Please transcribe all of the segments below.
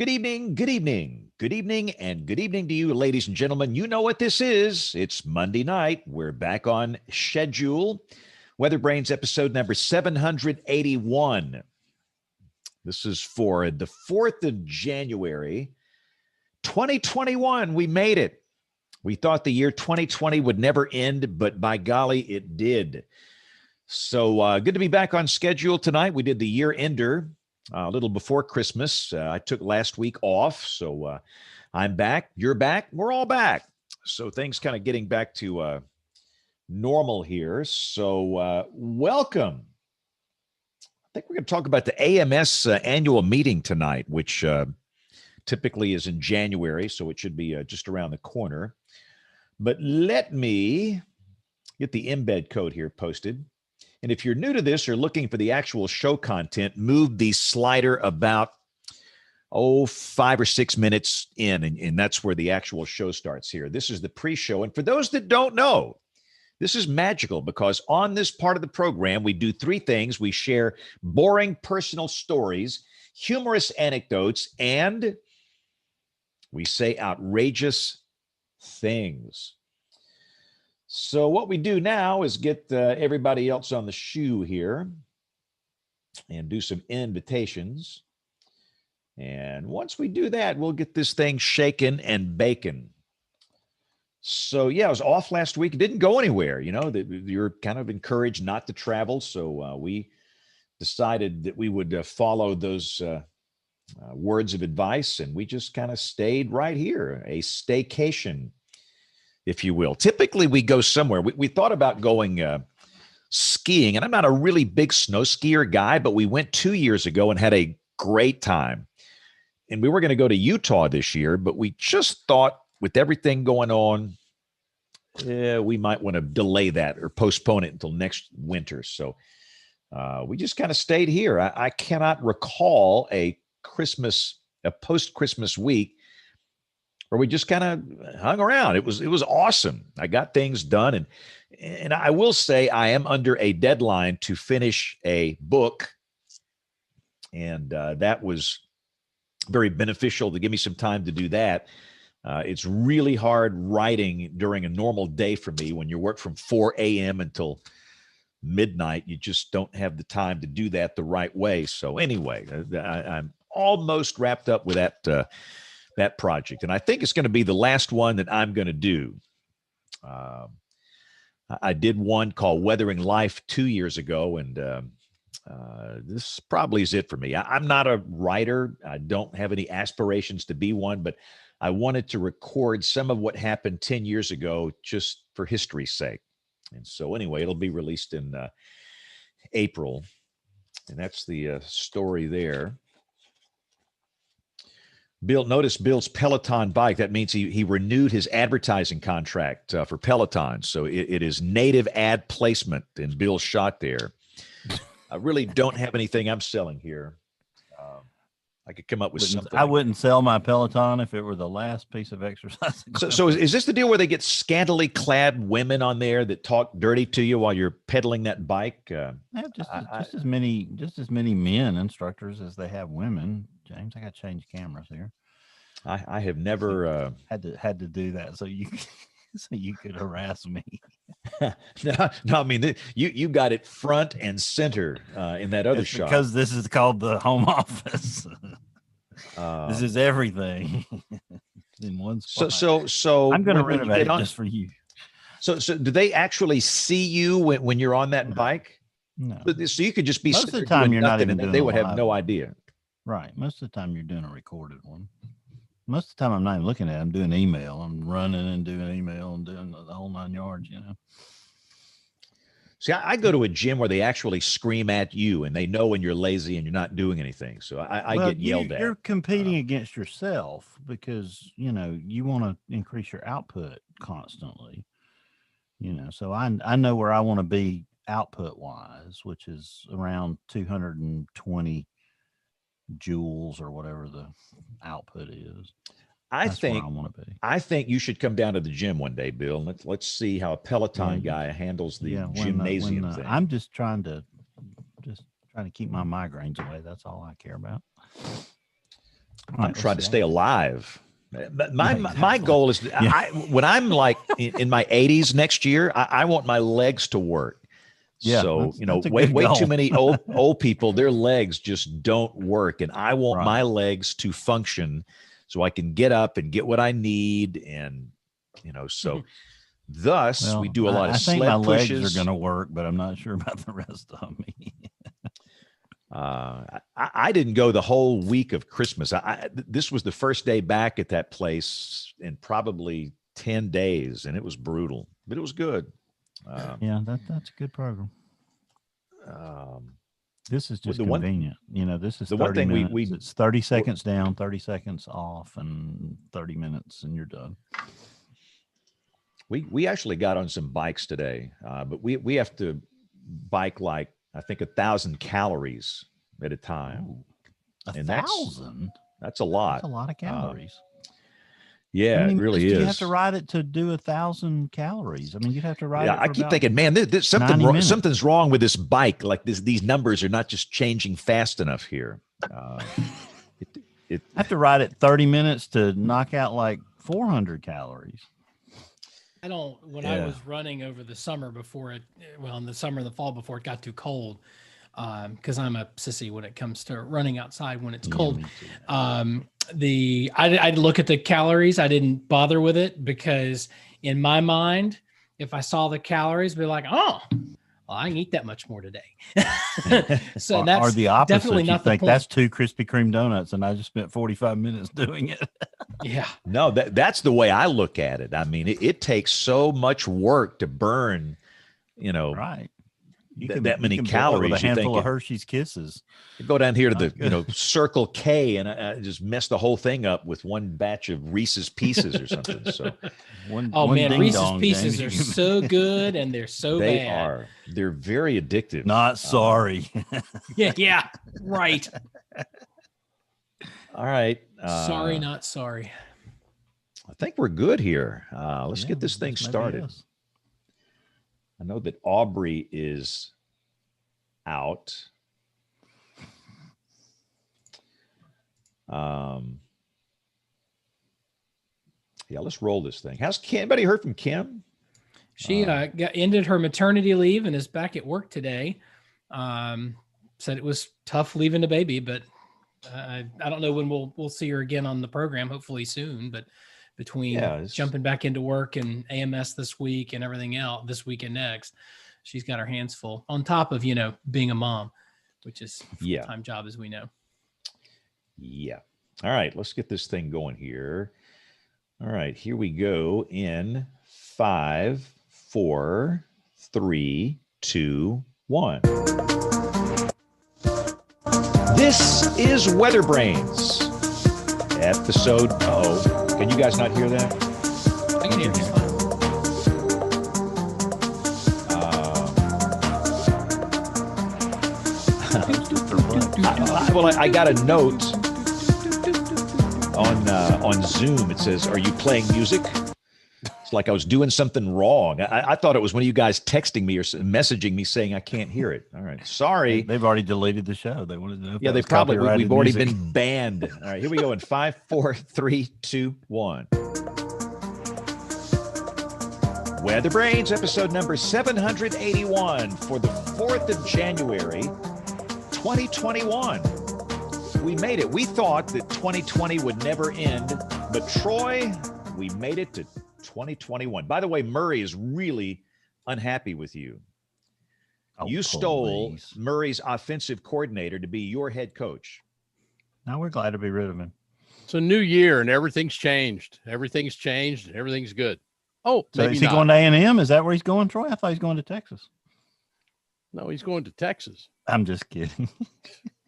Good evening, good evening, good evening, and good evening to you, ladies and gentlemen. You know what this is. It's Monday night. We're back on schedule. WeatherBrains episode number 781. This is for the 4th of January, 2021. We made it. We thought the year 2020 would never end, but by golly, it did. So good to be back on schedule tonight. We did the year ender a little before Christmas. I took last week off, so I'm back. You're back. We're all back. So things kind of getting back to normal here. So welcome. I think we're going to talk about the AMS annual meeting tonight, which typically is in January, so it should be just around the corner. But let me get the embed code here posted. And if you're new to this or looking for the actual show content, move the slider about, 5 or 6 minutes in, and that's where the actual show starts here. This is the pre-show. And for those that don't know, this is magical because on this part of the program, we do 3 things. We share boring personal stories, humorous anecdotes, and we say outrageous things. So what we do now is get everybody else on the shoe here and do some invitations. And once we do that, we'll get this thing shaken and baking. So, yeah, I was off last week. It didn't go anywhere. You know, you're kind of encouraged not to travel. So we decided that we would follow those words of advice, and we just kind of stayed right here, a staycation, if you will. Typically, we go somewhere. We thought about going skiing, and I'm not a really big snow skier guy, but we went 2 years ago and had a great time. And we were going to go to Utah this year, but we just thought with everything going on, we might want to delay that or postpone it until next winter. So we just kind of stayed here. I cannot recall a post-Christmas week where we just kind of hung around. It was awesome. I got things done. And I will say I am under a deadline to finish a book. And that was very beneficial to give me some time to do that. It's really hard writing during a normal day for me. When you work from 4 a.m. until midnight, you just don't have the time to do that the right way. So anyway, I'm almost wrapped up with that project. And I think it's going to be the last one that I'm going to do. I did one called Weathering Life 2 years ago, and this probably is it for me. I'm not a writer. I don't have any aspirations to be one, but I wanted to record some of what happened 10 years ago just for history's sake. And so anyway, it'll be released in April. And that's the story there. Bill, notice Bill's Peloton bike. That means he renewed his advertising contract for Peloton. So it is native ad placement in Bill's shot there. I really don't have anything I'm selling here. I could come up with something. I wouldn't sell my Peloton if it were the last piece of exercise. So is this the deal where they get scantily clad women on there that talk dirty to you while you're pedaling that bike? Just as many men instructors as they have women. James, I got to change cameras here. I have never had to do that so you could harass me. No, I mean you got it front and center in that other shot. Because this is called the home office. This is everything in one spot. So I'm going to renovate it just for you. So do they actually see you when you're on that bike? No. So you could just be most of the time you're not even doing. They would have no idea. Right. Most of the time you're doing a recorded one. Most of the time I'm not even looking at it. I'm doing email. I'm running and doing email and doing the whole 9 yards, you know. See, I go to a gym where they actually scream at you and they know when you're lazy and you're not doing anything. So I get yelled at. You're competing against yourself because, you know, you want to increase your output constantly, you know. So I know where I want to be output wise, which is around 220 joules or whatever the output is. I think you should come down to the gym one day, Bill. Let's see how a Peloton guy handles the gymnasium thing. I'm just trying to keep my migraines away. That's all I care about. I'm trying to stay alive. My goal is when I'm like in my 80s next year, I want my legs to work. Yeah, so that's a way good goal. too many old people, their legs just don't work, and I want my legs to function so I can get up and get what I need, and so thus we do a lot of sled pushes. I think my pushes. legs are going to work, but I'm not sure about the rest of me. I didn't go the whole week of Christmas. This was the first day back at that place in probably 10 days, and it was brutal, but it was good. Yeah, that's a good program. This is just convenient. This is the 30 one thing minutes. It's 30 seconds down, 30 seconds off, and 30 minutes, and you're done. We actually got on some bikes today, but we have to bike like I think 1,000 calories at a time. Ooh, and 1,000? That's a lot. That's a lot of calories. Yeah, it really is. You have to ride it to do 1,000 calories. I mean, you'd have to ride it. I keep thinking, man, there's something's wrong with this bike. Like these numbers are not just changing fast enough here. I have to ride it 30 minutes to knock out like 400 calories. I was running over the summer in the summer and the fall before it got too cold, because I'm a sissy when it comes to running outside when it's cold. I'd look at the calories. I didn't bother with it because in my mind, if I saw the calories, I'd be like, oh, well, I can eat that much more today. So that's the opposite. Definitely not the point. That's 2 Krispy Kreme donuts, and I just spent 45 minutes doing it. Yeah. No, that's the way I look at it. I mean, it takes so much work to burn, right. That many calories. With a handful of Hershey's Kisses. You go down here to the Circle K and I just mess the whole thing up with one batch of Reese's Pieces or something. So, Reese's Pieces are so good and they're so bad. They are. They're very addictive. Not sorry. Yeah, right. All right. Sorry, not sorry. I think we're good here. Let's get this thing started. I know that Aubrey is out. Let's roll this thing. How's Kim? Anybody heard from Kim? She ended her maternity leave and is back at work today. Said it was tough leaving the baby, but I don't know when we'll see her again on the program. Hopefully soon, but between jumping back into work and AMS this week and everything else this week and next, she's got her hands full on top of, being a mom, which is a full-time job, as we know. Yeah. All right. Let's get this thing going here. All right. Here we go in 5, 4, 3, 2, 1. This is WeatherBrains episode. Can you guys not hear that? I can hear you. I got a note on Zoom. It says, "Are you playing music?" It's like I was doing something wrong. I thought it was one of you guys texting me or messaging me saying I can't hear it. All right, sorry. They've already deleted the show. They wanted to know. Yeah, they probably. We've already been banned. All right, here we go in 5, 4, 3, 2, 1. WeatherBrains, episode number 781 for the 4th of January, 2021. We made it. We thought that 2020 would never end, but Troy, we made it to 2021. By the way, Murray is really unhappy with you. You stole Murray's offensive coordinator to be your head coach. Now we're glad to be rid of him. It's a new year and everything's changed. Everything's changed and everything's good. Oh, so is he going to A&M? Is that where he's going, Troy? I thought he's going to Texas. No, he's going to Texas. I'm just kidding.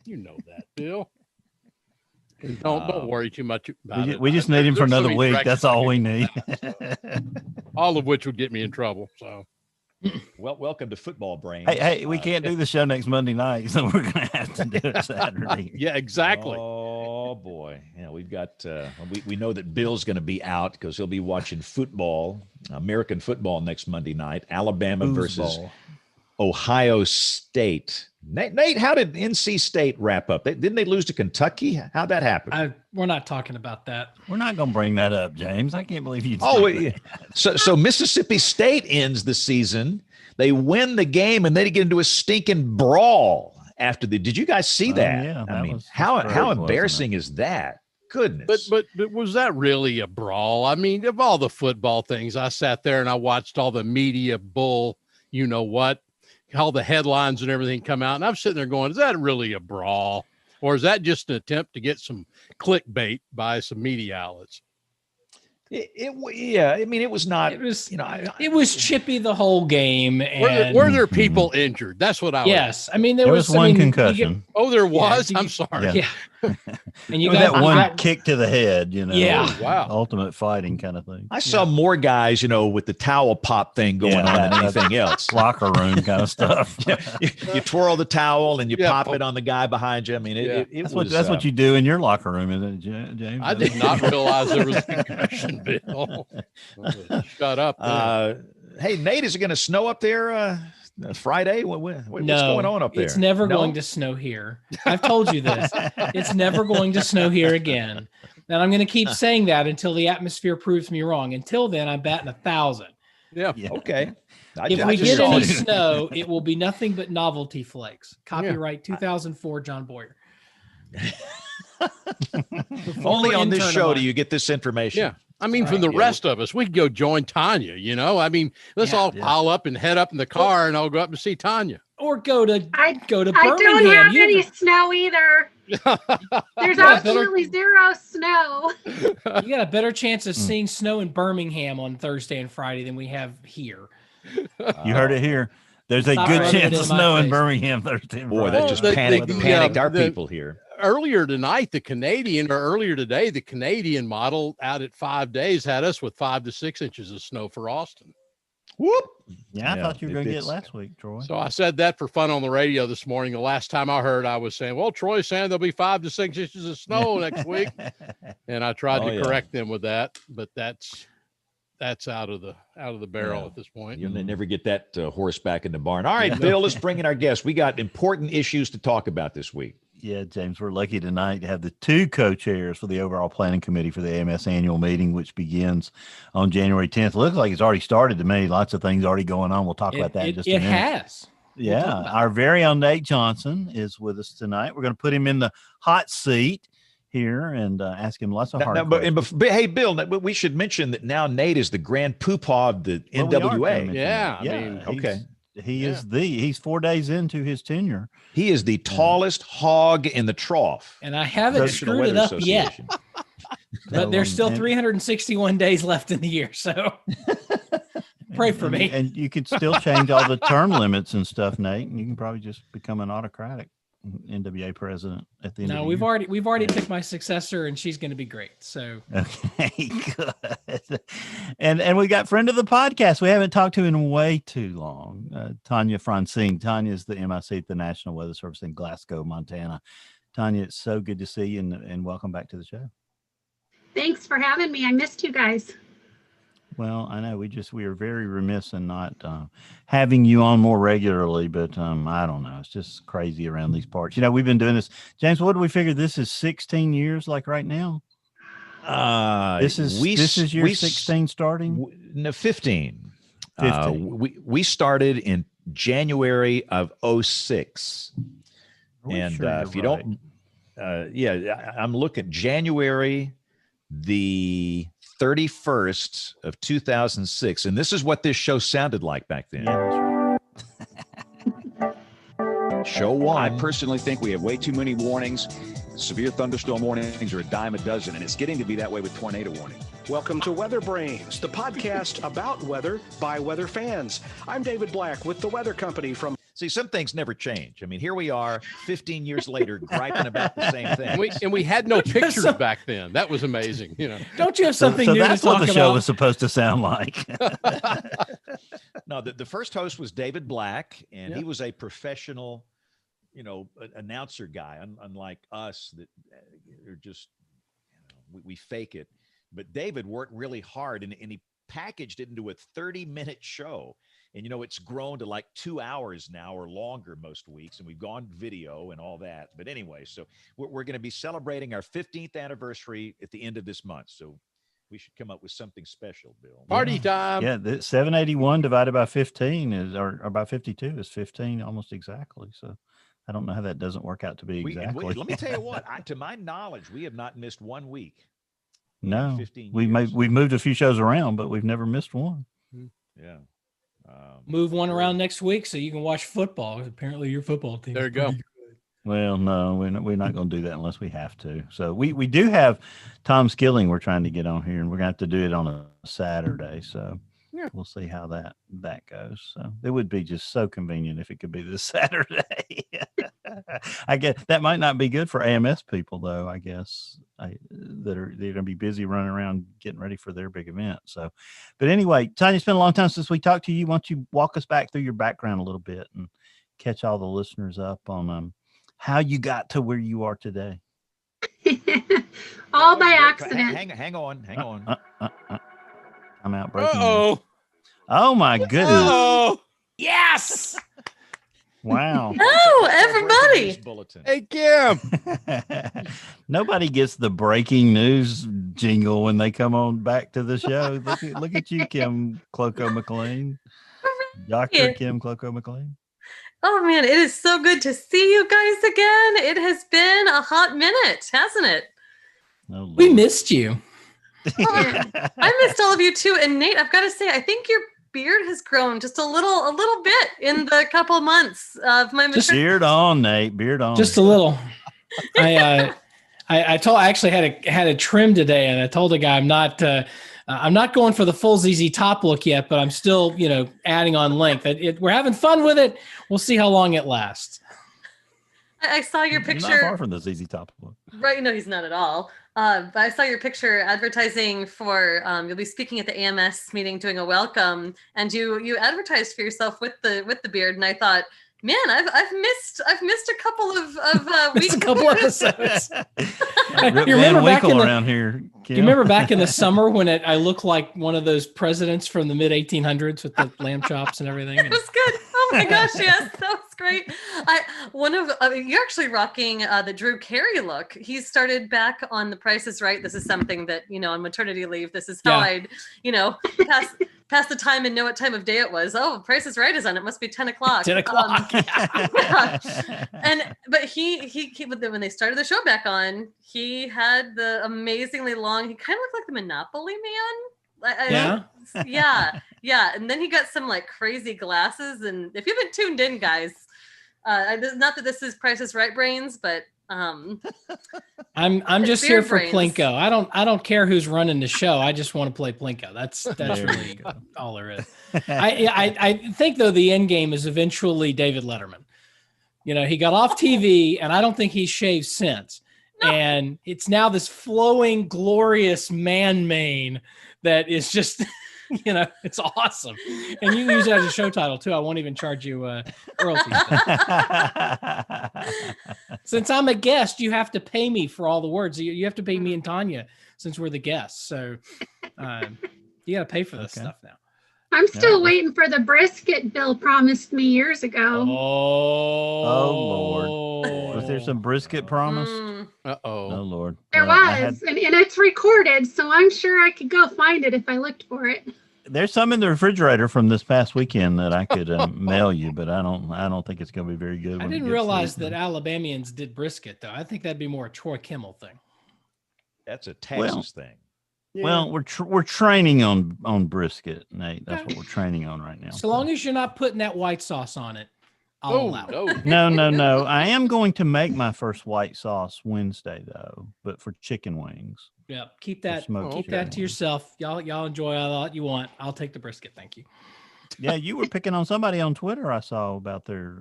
You know that, Bill. Don't worry too much about it. We just need him for another week. That's all we need. All of which would get me in trouble. So, well, welcome to Football Brains. Hey, we can't do the show next Monday night, so we're going to have to do it Saturday. Yeah, exactly. Oh boy, yeah, we've got. We know that Bill's going to be out because he'll be watching football, American football next Monday night. Alabama versus Ohio State. Nate, how did NC State wrap up? Didn't they lose to Kentucky? How'd that happen? We're not talking about that. We're not going to bring that up, James. I can't believe you. So Mississippi State ends the season. They win the game, and they get into a stinking brawl after the. Did you guys see that? Yeah, I mean, how embarrassing is that? Goodness. But was that really a brawl? I mean, of all the football things, I sat there and I watched all the media bull, you know what, all the headlines and everything come out. And I'm sitting there going, is that really a brawl? Or is that just an attempt to get some clickbait by some media outlets? Yeah. I mean, it was not. It was, it was chippy the whole game. And were there people injured? That's what I. Yes, I mean there was one concussion. There was. I'm sorry. Yeah. And you got that one kick to the head. Yeah. Oh, wow. Ultimate fighting kind of thing. I saw more guys, with the towel pop thing going on than anything else. Locker room kind of stuff. You twirl the towel and you pop it on the guy behind you. I mean, that's what you do in your locker room, isn't it, James? I did not realize there was a concussion, Bill. Shut up. Hey, Nate, is it going to snow up there Friday? What's going on up there? It's never going to snow here. I've told you this. It's never going to snow here again. And I'm going to keep saying that until the atmosphere proves me wrong. Until then, I'm batting 1,000. Yeah. Okay. If we get any snow, it will be nothing but novelty flakes. Copyright 2004, John Boyer. Only on this show do you get this information. Yeah. I mean, from the rest of us, we could go join Tanya, I mean, let's all pile up and head up in the car and I'll go up and see Tanya. Or go to Birmingham. I don't have any snow either. There's absolutely zero snow. You got a better chance of seeing snow in Birmingham on Thursday and Friday than we have here. You heard it here. There's a good chance of snow in Birmingham Thursday and Friday. Boy, that just panicked our people here. Earlier today, the Canadian model out at 5 days had us with 5 to 6 inches of snow for Austin. Whoop. Yeah, I thought you were going to get last week, Troy. So I said that for fun on the radio this morning. The last time I heard, I was saying, well, Troy's saying there'll be 5 to 6 inches of snow next week. And I tried to correct them with that, but that's out of the barrel at this point. You'll never get that horse back in the barn. All right, Bill, let's bring in our guest. We got important issues to talk about this week. Yeah, James, we're lucky tonight to have the two co-chairs for the overall planning committee for the AMS annual meeting, which begins on January 10th. Looks like it's already started to me. Lots of things already going on. We'll talk about that in just a minute. It has. Yeah. Our very own Nate Johnson is with us tonight. We're going to put him in the hot seat here and ask him lots of hard questions. But hey, Bill, we should mention that now Nate is the grand poobah of the NWA. He's 4 days into his tenure. He is the tallest hog in the trough. And I haven't screwed it up yet. But there's still 361 days left in the year. So pray for me. And you could still change all the term limits and stuff, Nate. And you can probably just become an autocratic NWA president at the end of the year. We've already picked my successor, and she's going to be great. So okay, good. And we got friend of the podcast we haven't talked to in way too long, Tanya Francine. Tanya is the MIC at the National Weather Service in Glasgow, Montana. Tanya, it's so good to see you, and welcome back to the show. Thanks for having me. I missed you guys. Well, I know we are very remiss in not having you on more regularly, but I don't know. It's just crazy around these parts. We've been doing this. James, what do we figure? This is 16 years like right now? This is year 16 starting? No, 15. We started in January of 06. And if you don't, I'm looking January the 31st of 2006. And this is what this show sounded like back then. Show one. I personally think we have way too many warnings. Severe thunderstorm warnings are a dime a dozen, and it's getting to be that way with tornado warning. Welcome to WeatherBrains, the podcast about weather by weather fans. I'm David Black with the Weather Company from... See, some things never change. I mean, here we are 15 years later griping about the same thing. And we had no pictures back then. That was amazing. Don't you have something new to talk about? So that's what the show was supposed to sound like. No, the first host was David Black, and he was a professional, announcer guy, unlike us that are just, we fake it. But David worked really hard, and he packaged it into a 30-minute show. And, it's grown to like 2 hours now or longer most weeks. And we've gone video and all that. But anyway, so we're going to be celebrating our 15th anniversary at the end of this month. So we should come up with something special, Bill. Party time. Yeah, the 781 divided by 15 is, or by 52 is 15 almost exactly. So I don't know how that doesn't work out to be exactly. Let me tell you what, to my knowledge, we have not missed 1 week. No, 15 we've years. we've moved a few shows around, but we've never missed one. Yeah. Move one around next week so you can watch football. Apparently your football team. There you go. Well, no, we're not going to do that unless we have to. So we do have Tom Skilling we're trying to get on here, and we're going to have to do it on a Saturday. So we'll see how that goes. So it would be just so convenient if it could be this Saturday. I guess that might not be good for AMS people, though. I guess they're going to be busy running around getting ready for their big event. So, but anyway, Tanya, it's been a long time since we talked to you. Why don't you walk us back through your background a little bit and catch all the listeners up on how you got to where you are today? All by accident. Hang on. I'm out breaking. Oh my goodness. oh Yes. Wow. Oh, everybody. Hey, Kim. Nobody gets the breaking news jingle when they come on back to the show. Look at you, Kim Cloco McLean. Dr. Kim Cloco McLean. Oh, man, it is so good to see you guys again. It has been a hot minute, hasn't it? Oh, We missed you. Oh, I missed all of you too. And Nate, I've got to say, I think your beard has grown just a little bit in the couple of months of my just beard on, Nate. Beard on. Just a little. I actually had a trim today, and I told the guy I'm not going for the full ZZ Top look yet, but I'm still, adding on length. We're having fun with it. We'll see how long it lasts. I saw your picture. Not far from the ZZ Top look. Right? No, he's not at all. But I saw your picture advertising for. You'll be speaking at the AMS meeting, doing a welcome, and you advertised for yourself with the beard, and I thought, man, I've missed a couple of weeks. A couple episodes. You remember back around here? Kim? You remember back in the summer when I looked like one of those presidents from the mid 1800s with the lamb chops and everything? It was good. Oh my gosh, yes, that was great. You're actually rocking the Drew Carey look. He's started back on The Price is Right. This is something that on maternity leave. This is how I'd pass the time and know what time of day it was. Oh, Price is Right is on. It must be 10 o'clock. 10 o'clock. But he when they started the show back on, he had the amazingly long. He kind of looked like the Monopoly Man. Yeah. And then he got some like crazy glasses. And if you haven't tuned in, guys, not that this is Price is Right brains, but I'm just here for Plinko. I don't care who's running the show. I just want to play Plinko. That's really all there is. I think though the end game is eventually David Letterman. He got off TV, and I don't think he's shaved since. No. And it's now this flowing, glorious man mane that is just, it's awesome. And you can use it as a show title too. I won't even charge you royalties. Since I'm a guest, you have to pay me for all the words. You have to pay me and Tanya since we're the guests. So you got to pay for this stuff now. I'm still waiting for the brisket Bill promised me years ago. Oh Lord. Was there some brisket promised? Uh-oh. Oh Lord. There was, and it's recorded, so I'm sure I could go find it if I looked for it. There's some in the refrigerator from this past weekend that I could mail you, but I don't think it's going to be very good. I didn't realize that Alabamians did brisket, though. I think that'd be more a Troy Kimmel thing. That's a Texas thing. Yeah. Well, we're training on brisket, Nate. That's what we're training on right now. So long as you're not putting that white sauce on it, I'll allow it. No. I am going to make my first white sauce Wednesday though, but for chicken wings. Yeah, keep that to yourself. Y'all enjoy all you want. I'll take the brisket, thank you. Yeah, you were picking on somebody on Twitter I saw about their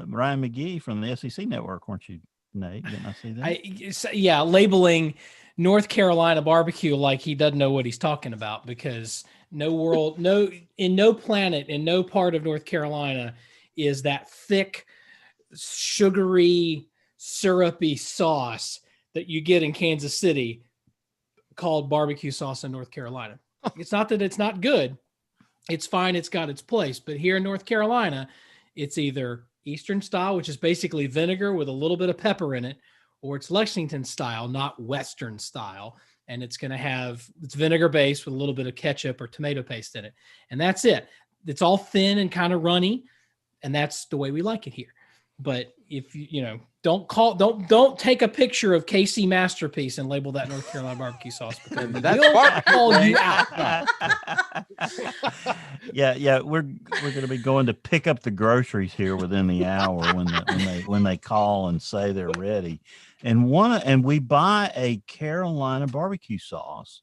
Ryan McGee from the SEC Network, weren't you, Nate? Didn't I see that? Labeling North Carolina barbecue like he doesn't know what he's talking about, because in no planet, in no part of North Carolina is that thick, sugary, syrupy sauce that you get in Kansas City called barbecue sauce in North Carolina. It's not that it's not good. It's fine. It's got its place. But here in North Carolina, it's either Eastern style, which is basically vinegar with a little bit of pepper in it, or it's Lexington style, not Western style. And it's vinegar based with a little bit of ketchup or tomato paste in it. And that's it. It's all thin and kind of runny. And that's the way we like it here. But if don't take a picture of KC Masterpiece and label that North Carolina barbecue sauce, because we'll call you out. Yeah, we're going to be going to pick up the groceries here within the hour when they call and say they're ready, and we buy a Carolina barbecue sauce.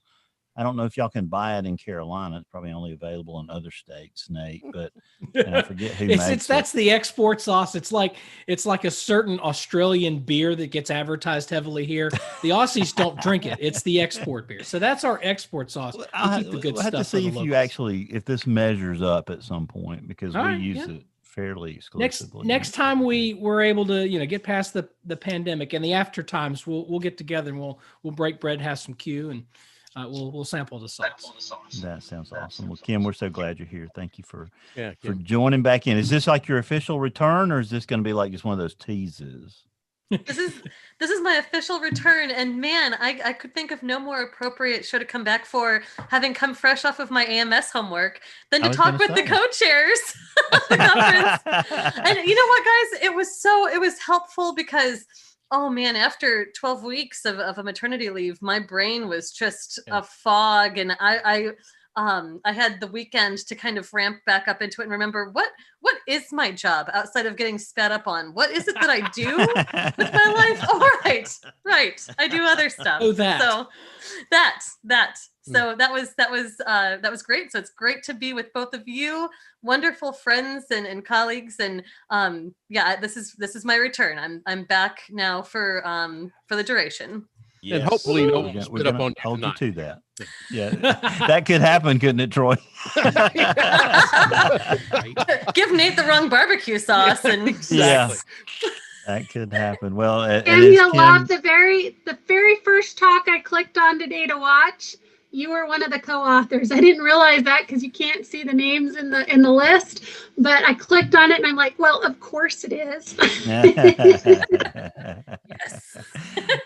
I don't know if y'all can buy it in Carolina. It's probably only available in other states, Nate, but I forget who makes it. That's the export sauce. It's like a certain Australian beer that gets advertised heavily here. The Aussies don't drink it. It's the export beer. So that's our export sauce. We keep the good we'll stuff. have to see if this measures up at some point, because we use it fairly exclusively. Next time we were able to, get past the pandemic and the after times, we'll get together and we'll break bread, have some Q, and we'll sample the sauce. That sounds awesome. Well, Kim, we're so glad you're here. Thank you for joining back in. Is this like your official return, or is this going to be like just one of those teases? This is my official return, and man, I could think of no more appropriate show to come back for, having come fresh off of my AMS homework, than to talk with the co-chairs of the conference. And you know what, guys? It was helpful because, oh man, after 12 weeks of a maternity leave, my brain was just a fog, and I had the weekend to kind of ramp back up into it and remember what is my job outside of getting spat up on? What is it that I do with my life? Oh, right. I do other stuff. Oh, that. So that. So that was great. So it's great to be with both of you, wonderful friends and colleagues. And this is my return. I'm back now for the duration. Yes. And hopefully no one we're spit up gonna on hold you to that. Yeah, that could happen, couldn't it, Troy? Give Nate the wrong barbecue sauce, and exactly. That could happen. Well, and you'll love the very first talk I clicked on today to watch. You were one of the co-authors. I didn't realize that because you can't see the names in the list, but I clicked on it and I'm like, well, of course it is. Yes.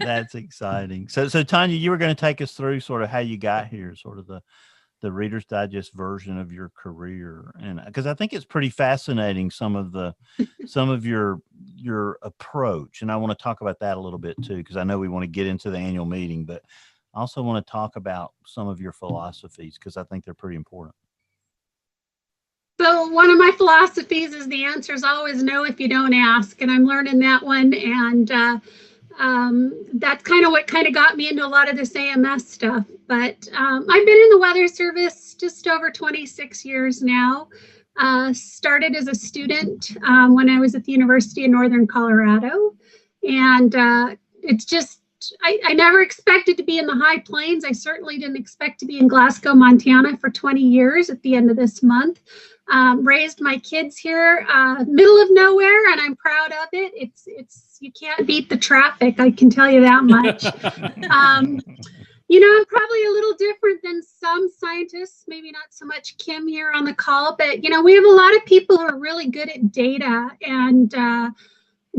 That's exciting. So Tanya, you were going to take us through sort of how you got here, sort of the Reader's Digest version of your career, and because I think it's pretty fascinating, some of your approach, and I want to talk about that a little bit too, because I know we want to get into the annual meeting, but I also want to talk about some of your philosophies, because I think they're pretty important. So one of my philosophies is the answer is always no if you don't ask, and I'm learning that one, and that's kind of what got me into a lot of this AMS stuff. But I've been in the Weather Service just over 26 years now. Started as a student when I was at the University of Northern Colorado, and it's just I never expected to be in the high plains. I certainly didn't expect to be in Glasgow, Montana for 20 years at the end of this month. Raised my kids here, middle of nowhere, and I'm proud of it. It's you can't beat the traffic, I can tell you that much. I'm probably a little different than some scientists, maybe not so much Kim here on the call, but we have a lot of people who are really good at data and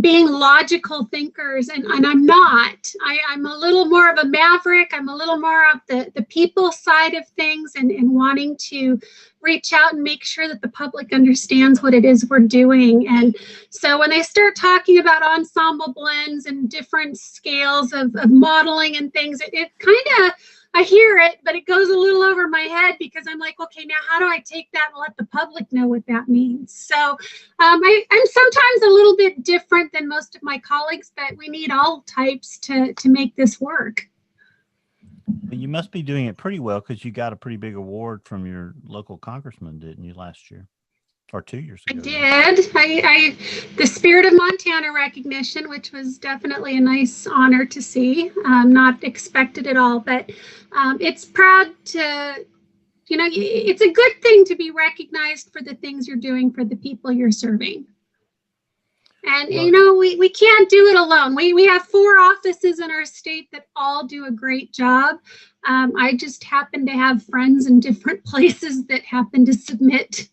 being logical thinkers, and I'm not. I'm a little more of a maverick. I'm a little more of the people side of things, and wanting to reach out and make sure that the public understands what it is we're doing. And so when they start talking about ensemble blends and different scales of modeling and things, it kind of, I hear it, but it goes a little over my head, because I'm like, okay, now how do I take that and let the public know what that means? So I'm sometimes a little bit different than most of my colleagues, but we need all types to make this work. You must be doing it pretty well, because you got a pretty big award from your local congressman, didn't you, last year? Or 2 years ago? I did. I the Spirit of Montana recognition, which was definitely a nice honor to see. Not expected at all, but it's proud to, it's a good thing to be recognized for the things you're doing for the people you're serving. And, Well- we can't do it alone. We have 4 offices in our state that all do a great job. I just happen to have friends in different places that happen to submit,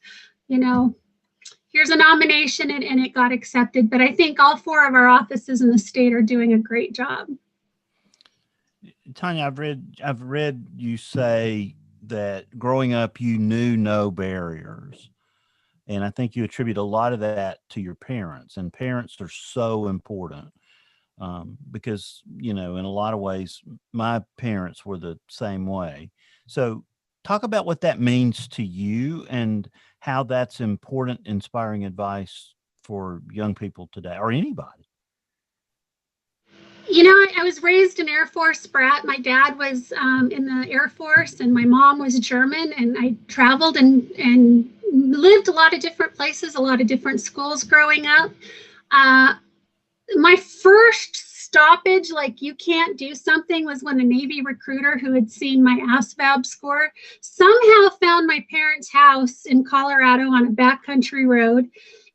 here's a nomination and it got accepted. But I think all 4 of our offices in the state are doing a great job. Tanya, I've read you say that growing up you knew no barriers. And I think you attribute a lot of that to your parents, and parents are so important because, in a lot of ways, my parents were the same way. So talk about what that means to you and how that's important, inspiring advice for young people today or anybody. I was raised an Air Force brat. My dad was in the Air Force and my mom was German, and I traveled and lived a lot of different places, a lot of different schools growing up. My first stoppage, like you can't do something, was when a Navy recruiter who had seen my ASVAB score somehow found my parents' house in Colorado on a backcountry road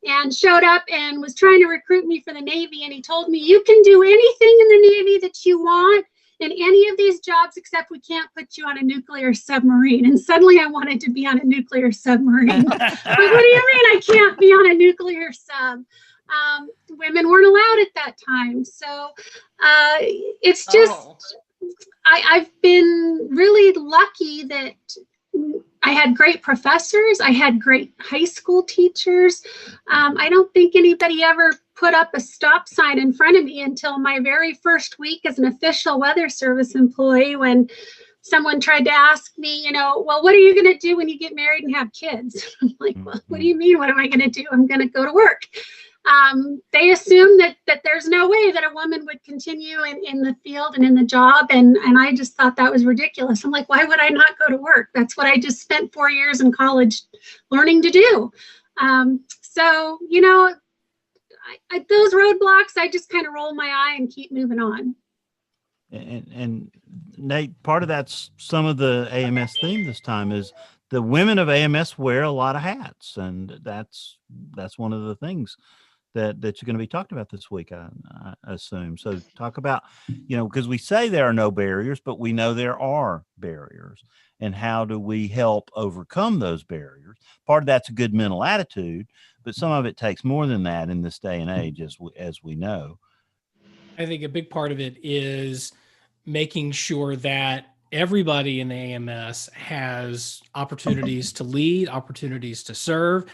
and showed up and was trying to recruit me for the Navy. And he told me, you can do anything in the Navy that you want in any of these jobs, except we can't put you on a nuclear submarine. And suddenly I wanted to be on a nuclear submarine. Like, what do you mean I can't be on a nuclear sub? Women weren't allowed at that time. So it's just, I've been really lucky that I had great professors. I had great high school teachers. I don't think anybody ever put up a stop sign in front of me until my very first week as an official Weather Service employee, when someone tried to ask me, well, what are you going to do when you get married and have kids? I'm like, well, what do you mean? What am I going to do? I'm going to go to work. They assume that there's no way that a woman would continue in the field and in the job. And I just thought that was ridiculous. I'm like, why would I not go to work? That's what I just spent 4 years in college learning to do. So, those roadblocks, I just kind of roll my eye and keep moving on. And Nate, part of that's some of the AMS theme this time is the women of AMS wear a lot of hats. And that's one of the things that you're going to be talking about this week, I assume. So talk about, because we say there are no barriers, but we know there are barriers. And how do we help overcome those barriers? Part of that's a good mental attitude, but some of it takes more than that in this day and age, as we know. I think a big part of it is making sure that everybody in the AMS has opportunities to lead, opportunities to serve.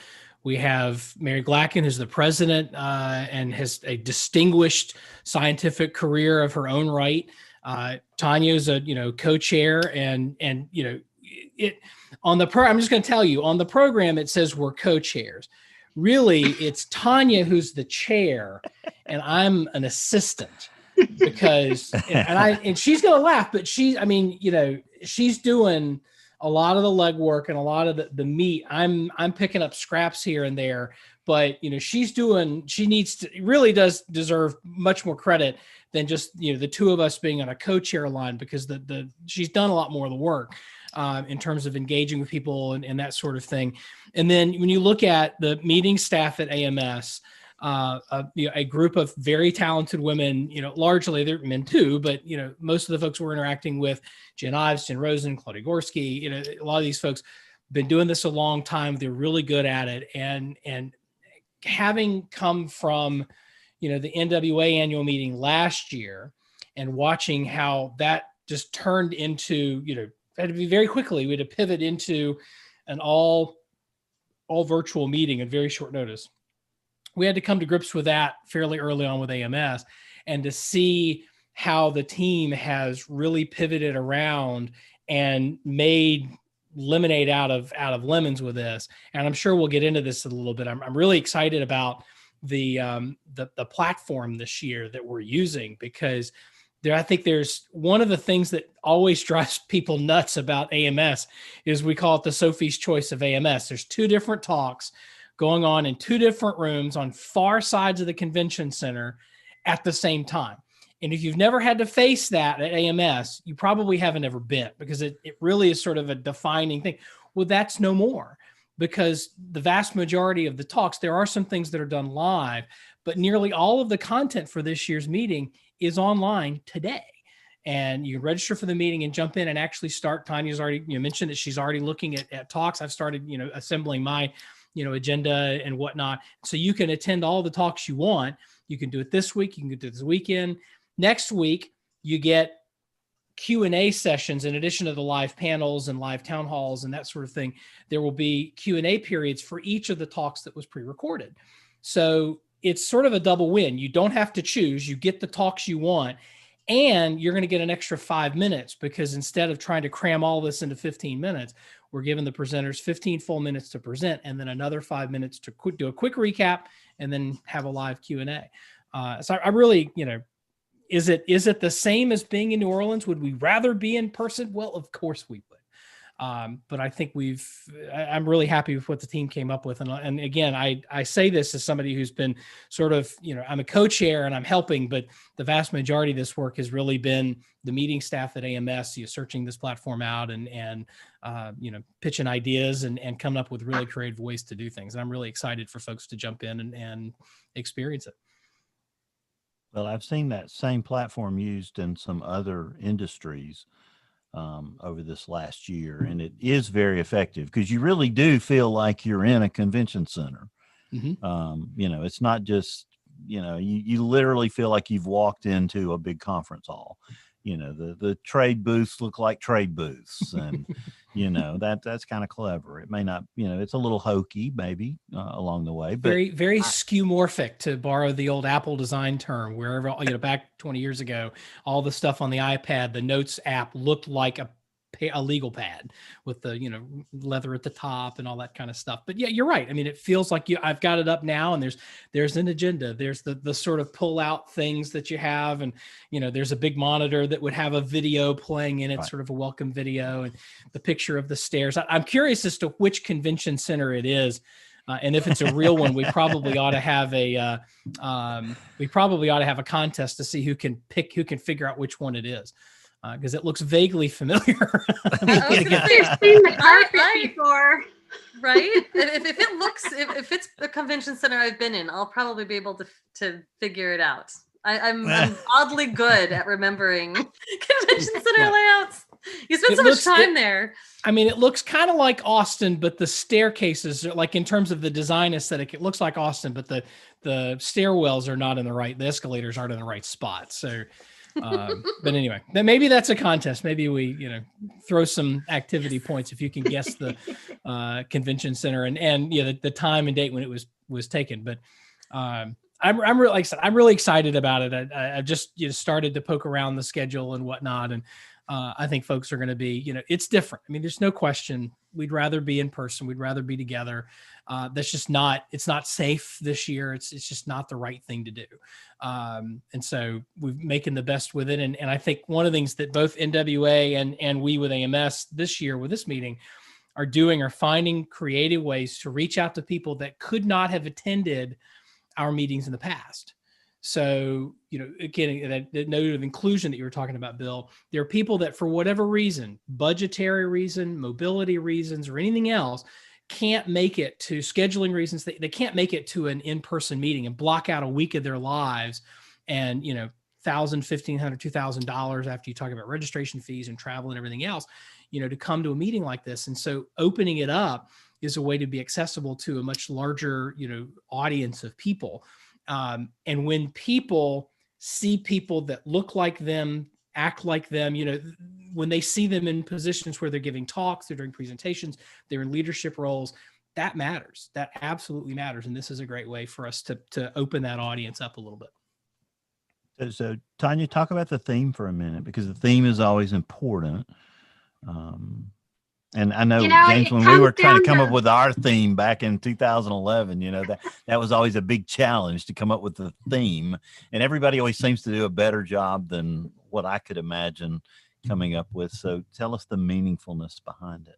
We have Mary Glacken, who's the president and has a distinguished scientific career of her own right. Tanya is a co-chair, and it on the I'm just going to tell you, on the program it says we're co-chairs. Really, it's Tanya who's the chair, and I'm an assistant because and she's going to laugh, but she's doing a lot of the legwork and a lot of the meat. I'm picking up scraps here and there, but she really does deserve much more credit than just the two of us being on a co-chair line, because she's done a lot more of the work in terms of engaging with people and that sort of thing. And then when you look at the meeting staff at AMS, a group of very talented women, largely they're men too, but most of the folks we're interacting with, Jen Ives, Jen Rosen, Claudia Gorski, a lot of these folks have been doing this a long time. They're really good at it. And having come from, the NWA annual meeting last year and watching how that just turned into, had to be very quickly, we had to pivot into an all virtual meeting at very short notice. We had to come to grips with that fairly early on with AMS, and to see how the team has really pivoted around and made lemonade out of lemons with this. And I'm sure we'll get into this a little bit. I'm really excited about the platform this year that we're using, because I think there's one of the things that always drives people nuts about AMS is we call it the Sophie's Choice of AMS. There's 2 different talks going on in 2 different rooms on far sides of the convention center at the same time. And if you've never had to face that at AMS, you probably haven't ever been, because it really is sort of a defining thing. Well, that's no more. because the vast majority of the talks, there are some things that are done live, but nearly all of the content for this year's meeting is online today. And you can register for the meeting and jump in and actually start. Tanya's already, mentioned that she's already looking at talks. I've started, assembling my, agenda and whatnot. So you can attend all the talks you want. You can do it this week. You can do it this weekend. Next week, you get Q&A sessions in addition to the live panels and live town halls and that sort of thing. There will be Q&A periods for each of the talks that was pre-recorded. So it's sort of a double win. You don't have to choose. You get the talks you want. And you're going to get an extra 5 minutes, because instead of trying to cram all this into 15 minutes, we're giving the presenters 15 full minutes to present, and then another 5 minutes to do a quick recap, and then have a live Q&A. So I really, is it the same as being in New Orleans? Would we rather be in person? Well, of course we would. But I think I'm really happy with what the team came up with. And again, I say this as somebody who's been sort of, I'm a co-chair and I'm helping, but the vast majority of this work has really been the meeting staff at AMS, searching this platform out and pitching ideas and coming up with really creative ways to do things. And I'm really excited for folks to jump in and experience it. Well, I've seen that same platform used in some other industries over this last year, and it is very effective, because you really do feel like you're in a convention center. Mm-hmm. It's not just, you literally feel like you've walked into a big conference hall. The trade booths look like trade booths, and that's kind of clever. It may not, it's a little hokey maybe along the way, but very skeuomorphic, to borrow the old Apple design term. Wherever, back 20 years ago, all the stuff on the iPad, the Notes app looked like a legal pad with the leather at the top and all that kind of stuff. But yeah, you're right. I mean, it feels like I've got it up now, and there's an agenda. There's the sort of pull out things that you have, and there's a big monitor that would have a video playing in it, right, sort of a welcome video, and the picture of the stairs. I'm curious as to which convention center it is. And if it's a real one, we probably ought to have a contest to see who can figure out which one it is. Because it looks vaguely familiar. I've seen the carpet before. Right? If it's a convention center I've been in, I'll probably be able to figure it out. I'm oddly good at remembering convention center layouts. You spend so much time there. I mean, it looks kind of like Austin, but the staircases, like in terms of the design aesthetic, it looks like Austin, but the stairwells are not the escalators aren't in the right spot. So. But anyway, then maybe that's a contest. Maybe we, throw some activity points if you can guess the convention center and the time and date when it was taken. But I'm really, like I said, I'm really excited about it. I just started to poke around the schedule and whatnot, and I think folks are going to be, it's different. I mean, there's no question. We'd rather be in person. We'd rather be together. That's just not, it's not safe this year. It's just not the right thing to do. And so we're making the best with it. And I think one of the things that both NWA and we with AMS this year with this meeting are finding creative ways to reach out to people that could not have attended our meetings in the past. So, again, that note of inclusion that you were talking about, Bill, there are people that for whatever reason, budgetary reason, mobility reasons, or anything else, can't make it to scheduling reasons. They can't make it to an in-person meeting and block out a week of their lives and, $1,000, $1,500, $2,000 after you talk about registration fees and travel and everything else, to come to a meeting like this. And so opening it up is a way to be accessible to a much larger, audience of people. And when people see people that look like them, act like them, when they see them in positions where they're giving talks, they're doing presentations, they're in leadership roles, that matters. That absolutely matters. And this is a great way for us to open that audience up a little bit. So Tanya, talk about the theme for a minute, because the theme is always important. And I know, James, when we were trying to come up with our theme back in 2011, that was always a big challenge to come up with the theme. And everybody always seems to do a better job than what I could imagine coming up with. So tell us the meaningfulness behind it.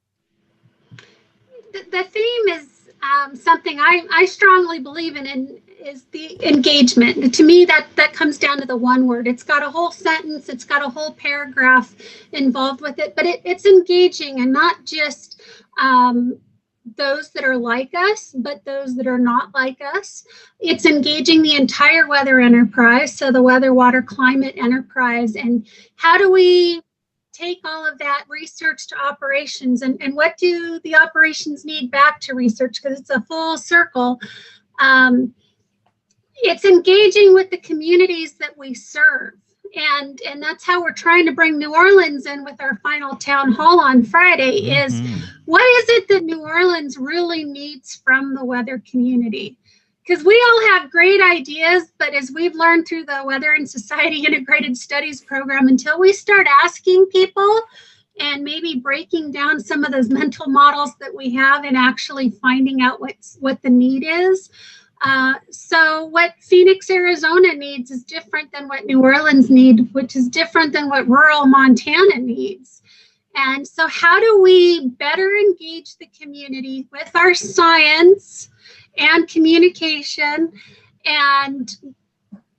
The theme is something I strongly believe in, and is the engagement. To me, that comes down to the one word. It's got a whole sentence, it's got a whole paragraph involved with it, but it's engaging and not just those that are like us, but those that are not like us. It's engaging the entire weather enterprise, so the weather, water, climate enterprise. And how do we take all of that research to operations, and what do the operations need back to research? Because it's a full circle. It's engaging with the communities that we serve. And that's how we're trying to bring New Orleans in with our final town hall on Friday is what is it that New Orleans really needs from the weather community? Because we all have great ideas, but as we've learned through the Weather and Society Integrated Studies program, until we start asking people and maybe breaking down some of those mental models that we have and actually finding out what the need is. So what Phoenix, Arizona needs is different than what New Orleans needs, which is different than what rural Montana needs. And so how do we better engage the community with our science and communication and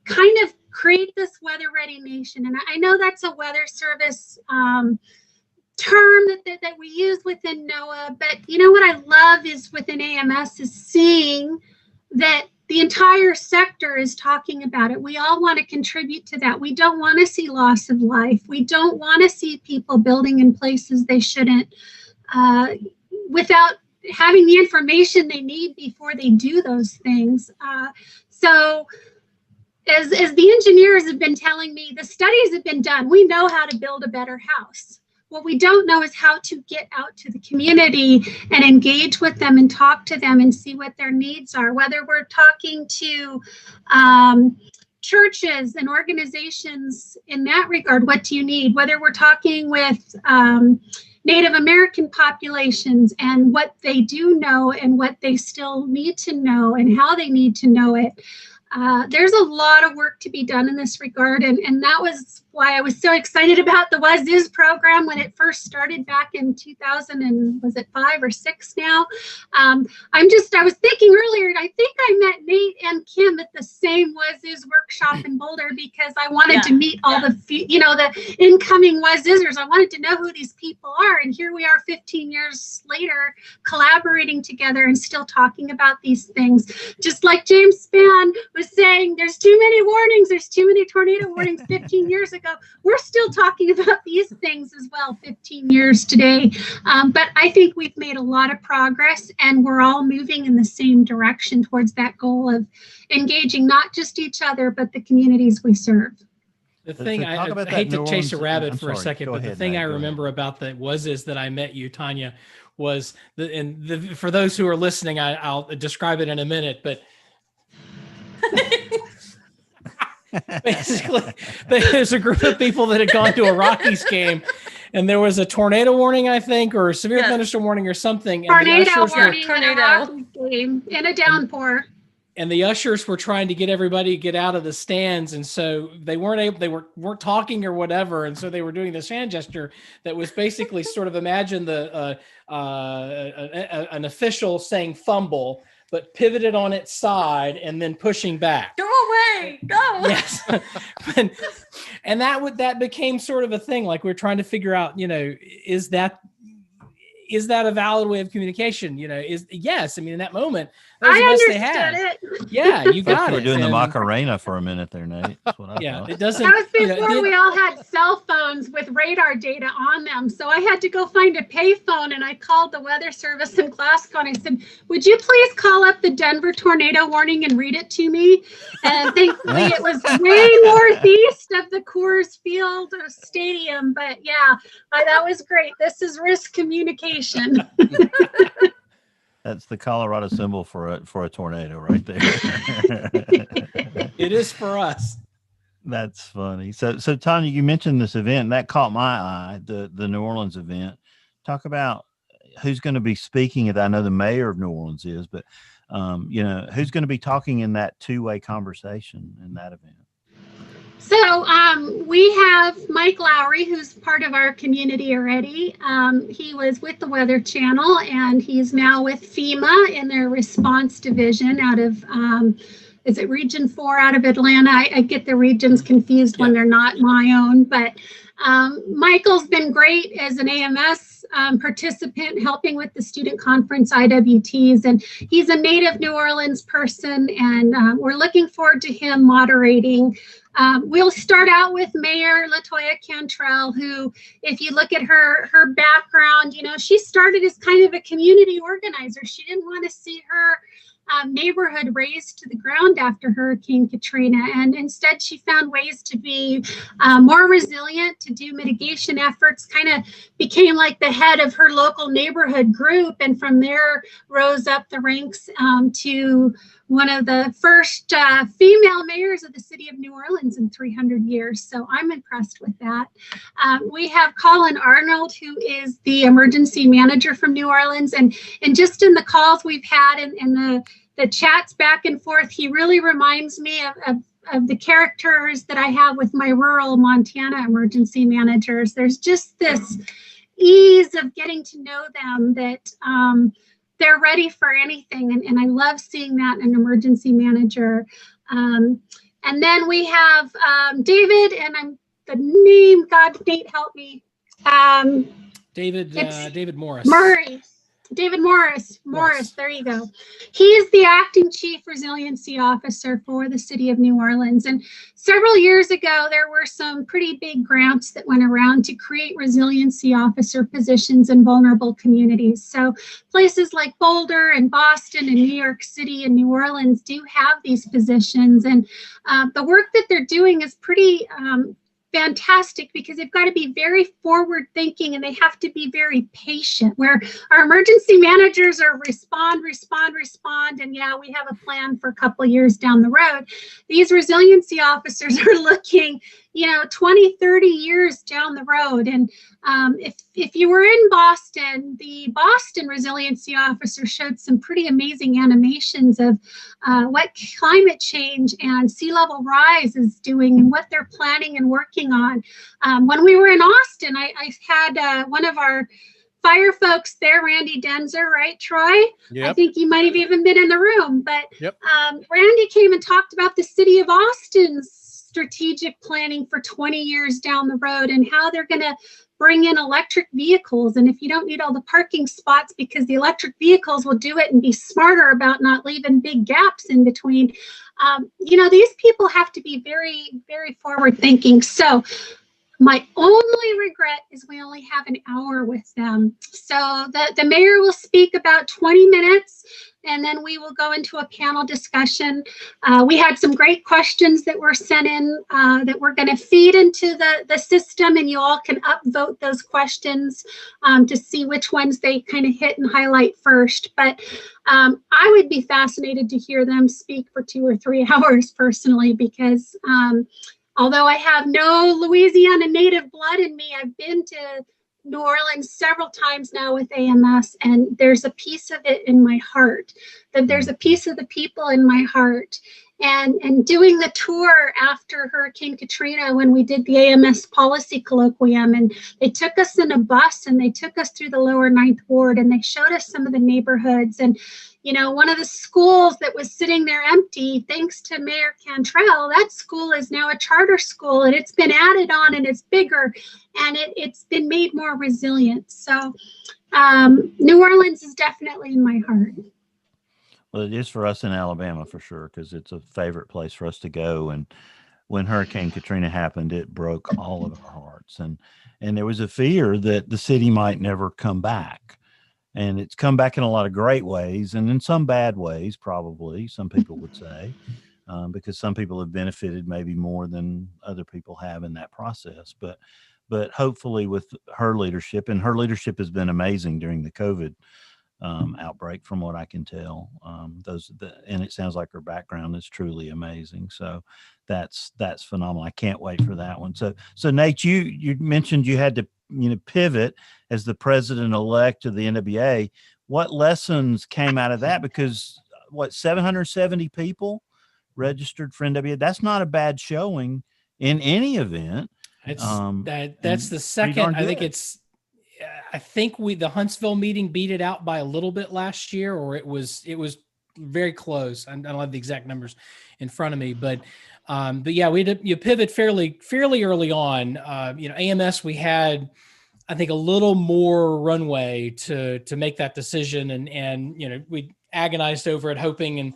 kind of create this weather-ready nation? And I know that's a weather service term that we use within NOAA, but you know what I love is within AMS is seeing that the entire sector is talking about it. We all want to contribute to that. We don't want to see loss of life. We don't want to see people building in places they shouldn't without having the information they need before they do those things. So as the engineers have been telling me, the studies have been done. We know how to build a better house. What we don't know is how to get out to the community and engage with them and talk to them and see what their needs are, whether we're talking to churches and organizations in that regard. What do you need? Whether we're talking with Native American populations and what they do know and what they still need to know and how they need to know it. There's a lot of work to be done in this regard, and that was why I was so excited about the Was Is program when it first started back in 2000 and was it 5 or 6 now? I was thinking earlier, I think I met Nate and Kim at the same Was Is workshop in Boulder because I wanted to meet all the incoming Was Isers. I wanted to know who these people are, and here we are 15 years later collaborating together and still talking about these things. Just like James Spann was saying, there's too many warnings, there's too many tornado warnings 15 years ago. We're still talking about these things as well 15 years today. But I think we've made a lot of progress and we're all moving in the same direction towards that goal of engaging not just each other, but the communities we serve. The thing I hate to chase a rabbit for a second, but the thing I remember about that is that I met you, Tanya, was for those who are listening, I'll describe it in a minute, but basically there's a group of people that had gone to a Rockies game and there was a tornado warning, I think, or a severe thunderstorm warning or something. Tornado warning in a Rockies game in a downpour. And the ushers were trying to get everybody to get out of the stands, and so they weren't talking or whatever, and so they were doing this hand gesture that was basically sort of imagine an official saying fumble, but pivoted on its side and then pushing back. Go away, go. Yes, and that became sort of a thing. Like we're trying to figure out, is that a valid way of communication? Yes. I mean, in that moment, that was the best they had. It. Yeah, you got it. We're doing the Macarena for a minute there, Nate. That's what I thought. It doesn't. That was before we all had cell phones with radar data on them. So I had to go find a payphone, and I called the weather service in Glasgow, and I said, "Would you please call up the Denver tornado warning and read it to me?" And thankfully, it was way northeast of the Coors Field Stadium. But yeah, that was great. This is risk communication. That's the Colorado symbol for a tornado right there. It is for us. That's funny. So Tanya, you mentioned this event that caught my eye, the New Orleans event. Talk about who's going to be speaking at. I know the mayor of New Orleans is, but who's going to be talking in that two-way conversation in that event. So we have Mike Lowry, who's part of our community already. He was with the Weather Channel, and he's now with FEMA in their response division out of, is it Region 4 out of Atlanta? I get the regions confused when they're not my own, but Michael's been great as an AMS participant helping with the student conference IWTs, and he's a native New Orleans person, and we're looking forward to him moderating. We'll start out with Mayor Latoya Cantrell, who, if you look at her background, you know, she started as kind of a community organizer. She didn't want to see her neighborhood razed to the ground after Hurricane Katrina, and instead she found ways to be more resilient, to do mitigation efforts, kind of became like the head of her local neighborhood group, and from there rose up the ranks to one of the first female mayors of the city of New Orleans in 300 years. So I'm impressed with that. We have Colin Arnold, who is the emergency manager from New Orleans. And just in the calls we've had and the chats back and forth, he really reminds me of the characters that I have with my rural Montana emergency managers. There's just this ease of getting to know them that they're ready for anything. And I love seeing that in an emergency manager. And then we have David, and I'm the name, God, Nate, help me. David Morris. David Morris, there you go. He is the acting chief resiliency officer for the city of New Orleans. And several years ago, there were some pretty big grants that went around to create resiliency officer positions in vulnerable communities. So places like Boulder and Boston and New York City and New Orleans do have these positions. And the work that they're doing is pretty fantastic, because they've got to be very forward thinking and they have to be very patient, where our emergency managers are respond, and yeah, we have a plan for a couple of years down the road. These resiliency officers are looking, 20, 30 years down the road. And if you were in Boston, the Boston resiliency officer showed some pretty amazing animations of what climate change and sea level rise is doing and what they're planning and working on. When we were in Austin, I had one of our fire folks there, Randy Denzer, right, Troy? Yep. I think you might have even been in the room, but yep. Randy came and talked about the city of Austin's strategic planning for 20 years down the road and how they're going to bring in electric vehicles. And if you don't need all the parking spots, because the electric vehicles will do it and be smarter about not leaving big gaps in between. These people have to be very, very forward thinking. So my only regret is we only have an hour with them. So the mayor will speak about 20 minutes, and then we will go into a panel discussion. We had some great questions that were sent in that we're going to feed into the system, and you all can upvote those questions to see which ones they kind of hit and highlight first. But I would be fascinated to hear them speak for 2 or 3 hours personally, because although I have no Louisiana native blood in me, I've been to New Orleans several times now with AMS, and there's a piece of it in my heart, that there's a piece of the people in my heart. And doing the tour after Hurricane Katrina, when we did the AMS policy colloquium, and they took us in a bus and they took us through the lower 9th Ward, and they showed us some of the neighborhoods. And one of the schools that was sitting there empty, thanks to Mayor Cantrell, that school is now a charter school, and it's been added on, and it's bigger, and it's been made more resilient. So New Orleans is definitely in my heart. Well, it is for us in Alabama for sure, because it's a favorite place for us to go. And when Hurricane Katrina happened, it broke all of our hearts. And there was a fear that the city might never come back. And it's come back in a lot of great ways, and in some bad ways, probably, some people would say, because some people have benefited maybe more than other people have in that process. But hopefully with her leadership, and her leadership has been amazing during the COVID outbreak, from what I can tell. And it sounds like her background is truly amazing. So that's phenomenal. I can't wait for that one. So Nate, you mentioned you had to pivot as the president-elect of the NWA. What lessons came out of that? Because 770 people registered for NWA. That's not a bad showing in any event. It's that's the second. I think the Huntsville meeting beat it out by a little bit last year, or it was very close. I don't have the exact numbers in front of me, but yeah, you pivot fairly early on. AMS, we had I think, a little more runway to make that decision. And we agonized over it, hoping and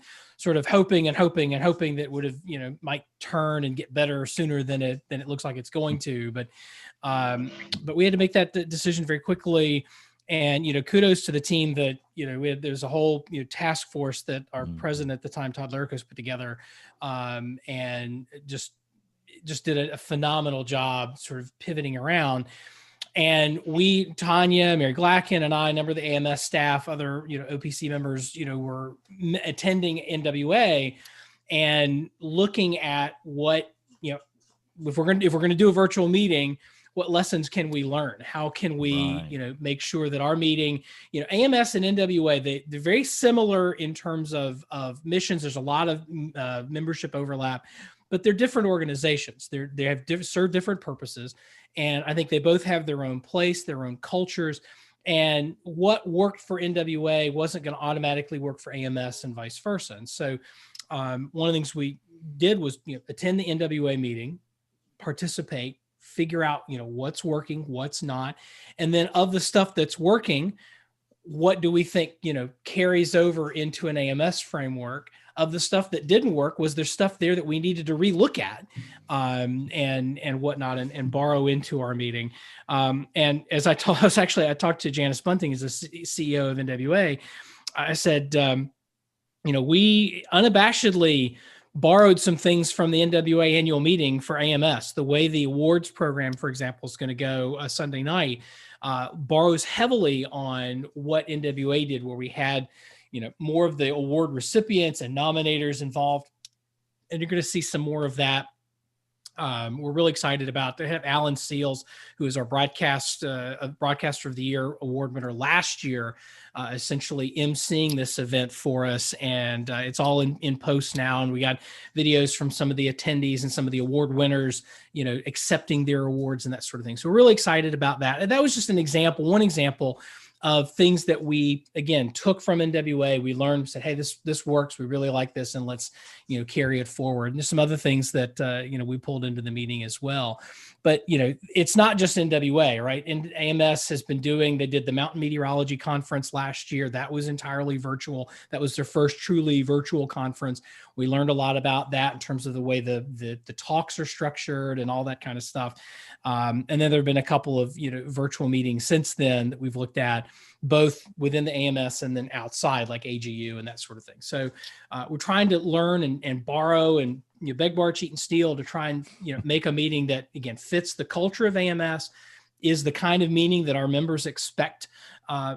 hoping that it would have, might turn and get better sooner than it looks like it's going to. But we had to make that decision very quickly. And, kudos to the team that, there's a whole, task force that our president at the time, Todd Lurkos, put together, and just did a phenomenal job sort of pivoting around. And we, Tanya, Mary Glacken, and I, a number of the AMS staff, other, OPC members, were attending NWA and looking at what, if we're going to do a virtual meeting, what lessons can we learn? How can we, make sure that our meeting, AMS and NWA, they're very similar in terms of missions. There's a lot of membership overlap, but they're different organizations. They have serve different purposes. And I think they both have their own place, their own cultures. And what worked for NWA wasn't going to automatically work for AMS and vice versa. And so one of the things we did was attend the NWA meeting, participate, figure out what's working, what's not. And then of the stuff that's working, what do we think carries over into an AMS framework? Of the stuff that didn't work, was there stuff there that we needed to relook at, and whatnot, and borrow into our meeting. And as I talked to Janice Bunting, as the CEO of NWA. I said, we unabashedly borrowed some things from the NWA annual meeting for AMS. The way the awards program, for example, is going to go Sunday night, borrows heavily on what NWA did, where we had more of the award recipients and nominators involved. And you're going to see some more of that. We're really excited about to have Alan Seals, who is our broadcaster of the year award winner last year, essentially emceeing this event for us. And it's all in post now. And we got videos from some of the attendees and some of the award winners, accepting their awards and that sort of thing. So we're really excited about that. And that was just one example of things that we, again, took from NWA. We learned, said, hey, this works. We really like this, and let's, carry it forward. And there's some other things that, we pulled into the meeting as well. But, it's not just NWA, right? And AMS has been they did the Mountain Meteorology Conference last year. That was entirely virtual. That was their first truly virtual conference. We learned a lot about that in terms of the way the talks are structured and all that kind of stuff. And then there have been a couple of, virtual meetings since then that we've looked at, both within the AMS and then outside, like AGU and that sort of thing. So we're trying to learn and borrow and beg, borrow, cheat, and steal to try and make a meeting that, again, fits the culture of AMS, is the kind of meeting that our members expect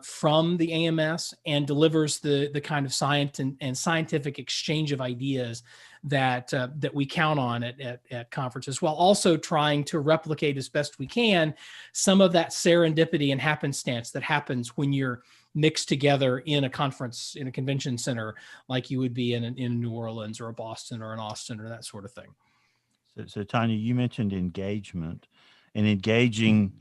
from the AMS, and delivers the kind of science and scientific exchange of ideas that we count on at conferences, while also trying to replicate as best we can some of that serendipity and happenstance that happens when you're mixed together in a conference, in a convention center, like you would be in New Orleans or a Boston or an Austin or that sort of thing. So Tanya, you mentioned engagement, and engaging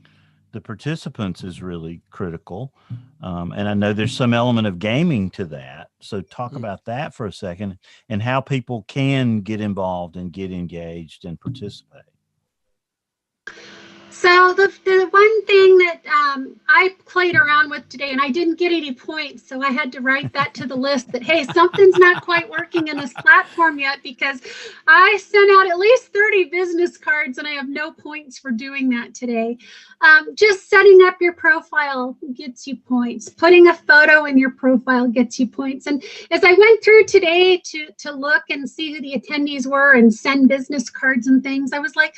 the participants is really critical. And I know there's some element of gaming to that. So talk about that for a second, and how people can get involved and get engaged and participate. So the one thing that I played around with today, and I didn't get any points, so I had to write that to the list that, hey, something's not quite working in this platform yet, because I sent out at least 30 business cards and I have no points for doing that today. Just setting up your profile gets you points. Putting a photo in your profile gets you points. And as I went through today to look and see who the attendees were and send business cards and things, I was like,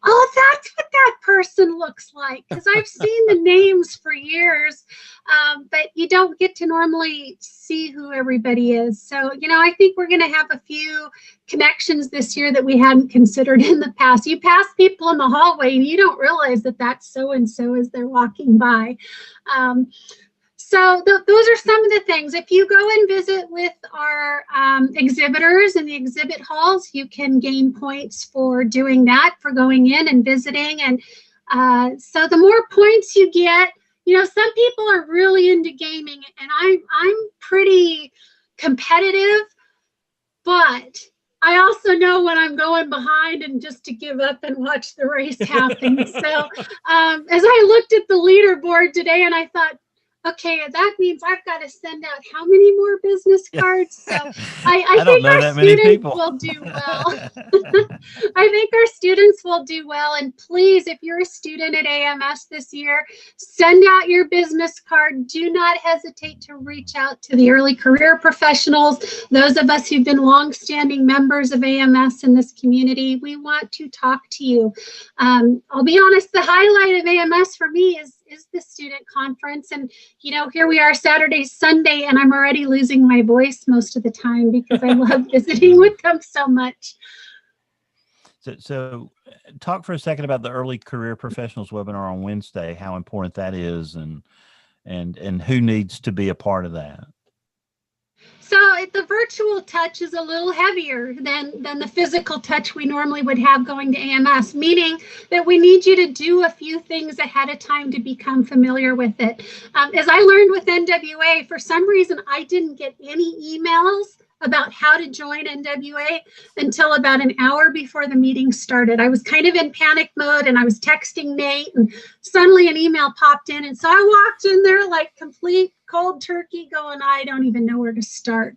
oh, that's what that person looks like, because I've seen the names for years, but you don't get to normally see who everybody is. So, I think we're going to have a few connections this year that we hadn't considered in the past. You pass people in the hallway and you don't realize that that's so-and-so as they're walking by. So those are some of the things. If you go and visit with our exhibitors in the exhibit halls, you can gain points for doing that, for going in and visiting. And so the more points you get, some people are really into gaming, and I'm pretty competitive, but I also know when I'm going behind and just to give up and watch the race happen. So as I looked at the leaderboard today and I thought, okay, that means I've got to send out how many more business cards? So I don't think know our that many students people. will do well. I think our students will do well. And please, if you're a student at AMS this year, send out your business card. Do not hesitate to reach out to the early career professionals, those of us who've been longstanding members of AMS in this community. We want to talk to you. I'll be honest, the highlight of AMS for me is the student conference. And, you know, here we are Saturday, Sunday, and I'm already losing my voice most of the time because I love visiting with them so much. So talk for a second about the early career professionals webinar on Wednesday, how important that is and who needs to be a part of that. So the virtual touch is a little heavier than the physical touch we normally would have going to AMS, meaning that we need you to do a few things ahead of time to become familiar with it. As I learned with NWA, for some reason, I didn't get any emails about how to join NWA until about an hour before the meeting started. I was kind of in panic mode and I was texting Nate and suddenly an email popped in. And so I walked in there like complete cold turkey going, I don't even know where to start.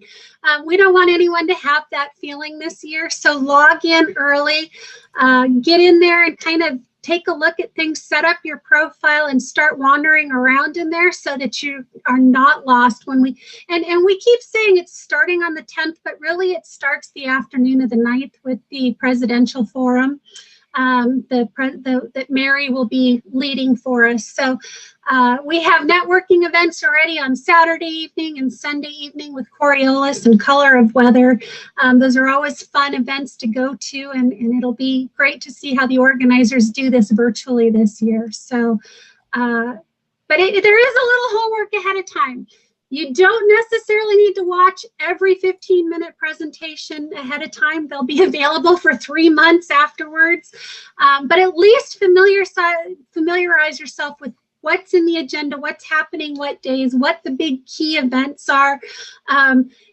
We don't want anyone to have that feeling this year. So log in early, get in there and kind of take a look at things, set up your profile and start wandering around in there so that you are not lost when we, and we keep saying it's starting on the 10th, but really it starts the afternoon of the 9th with the presidential forum that Mary will be leading for us. So we have networking events already on Saturday evening and Sunday evening with Coriolis and Color of Weather. Those are always fun events to go to, and it'll be great to see how the organizers do this virtually this year. So, but there is a little homework ahead of time. You don't necessarily need to watch every 15-minute presentation ahead of time. They'll be available for 3 months afterwards. But at least familiarize yourself with what's in the agenda, what's happening, what days, what the big key events are.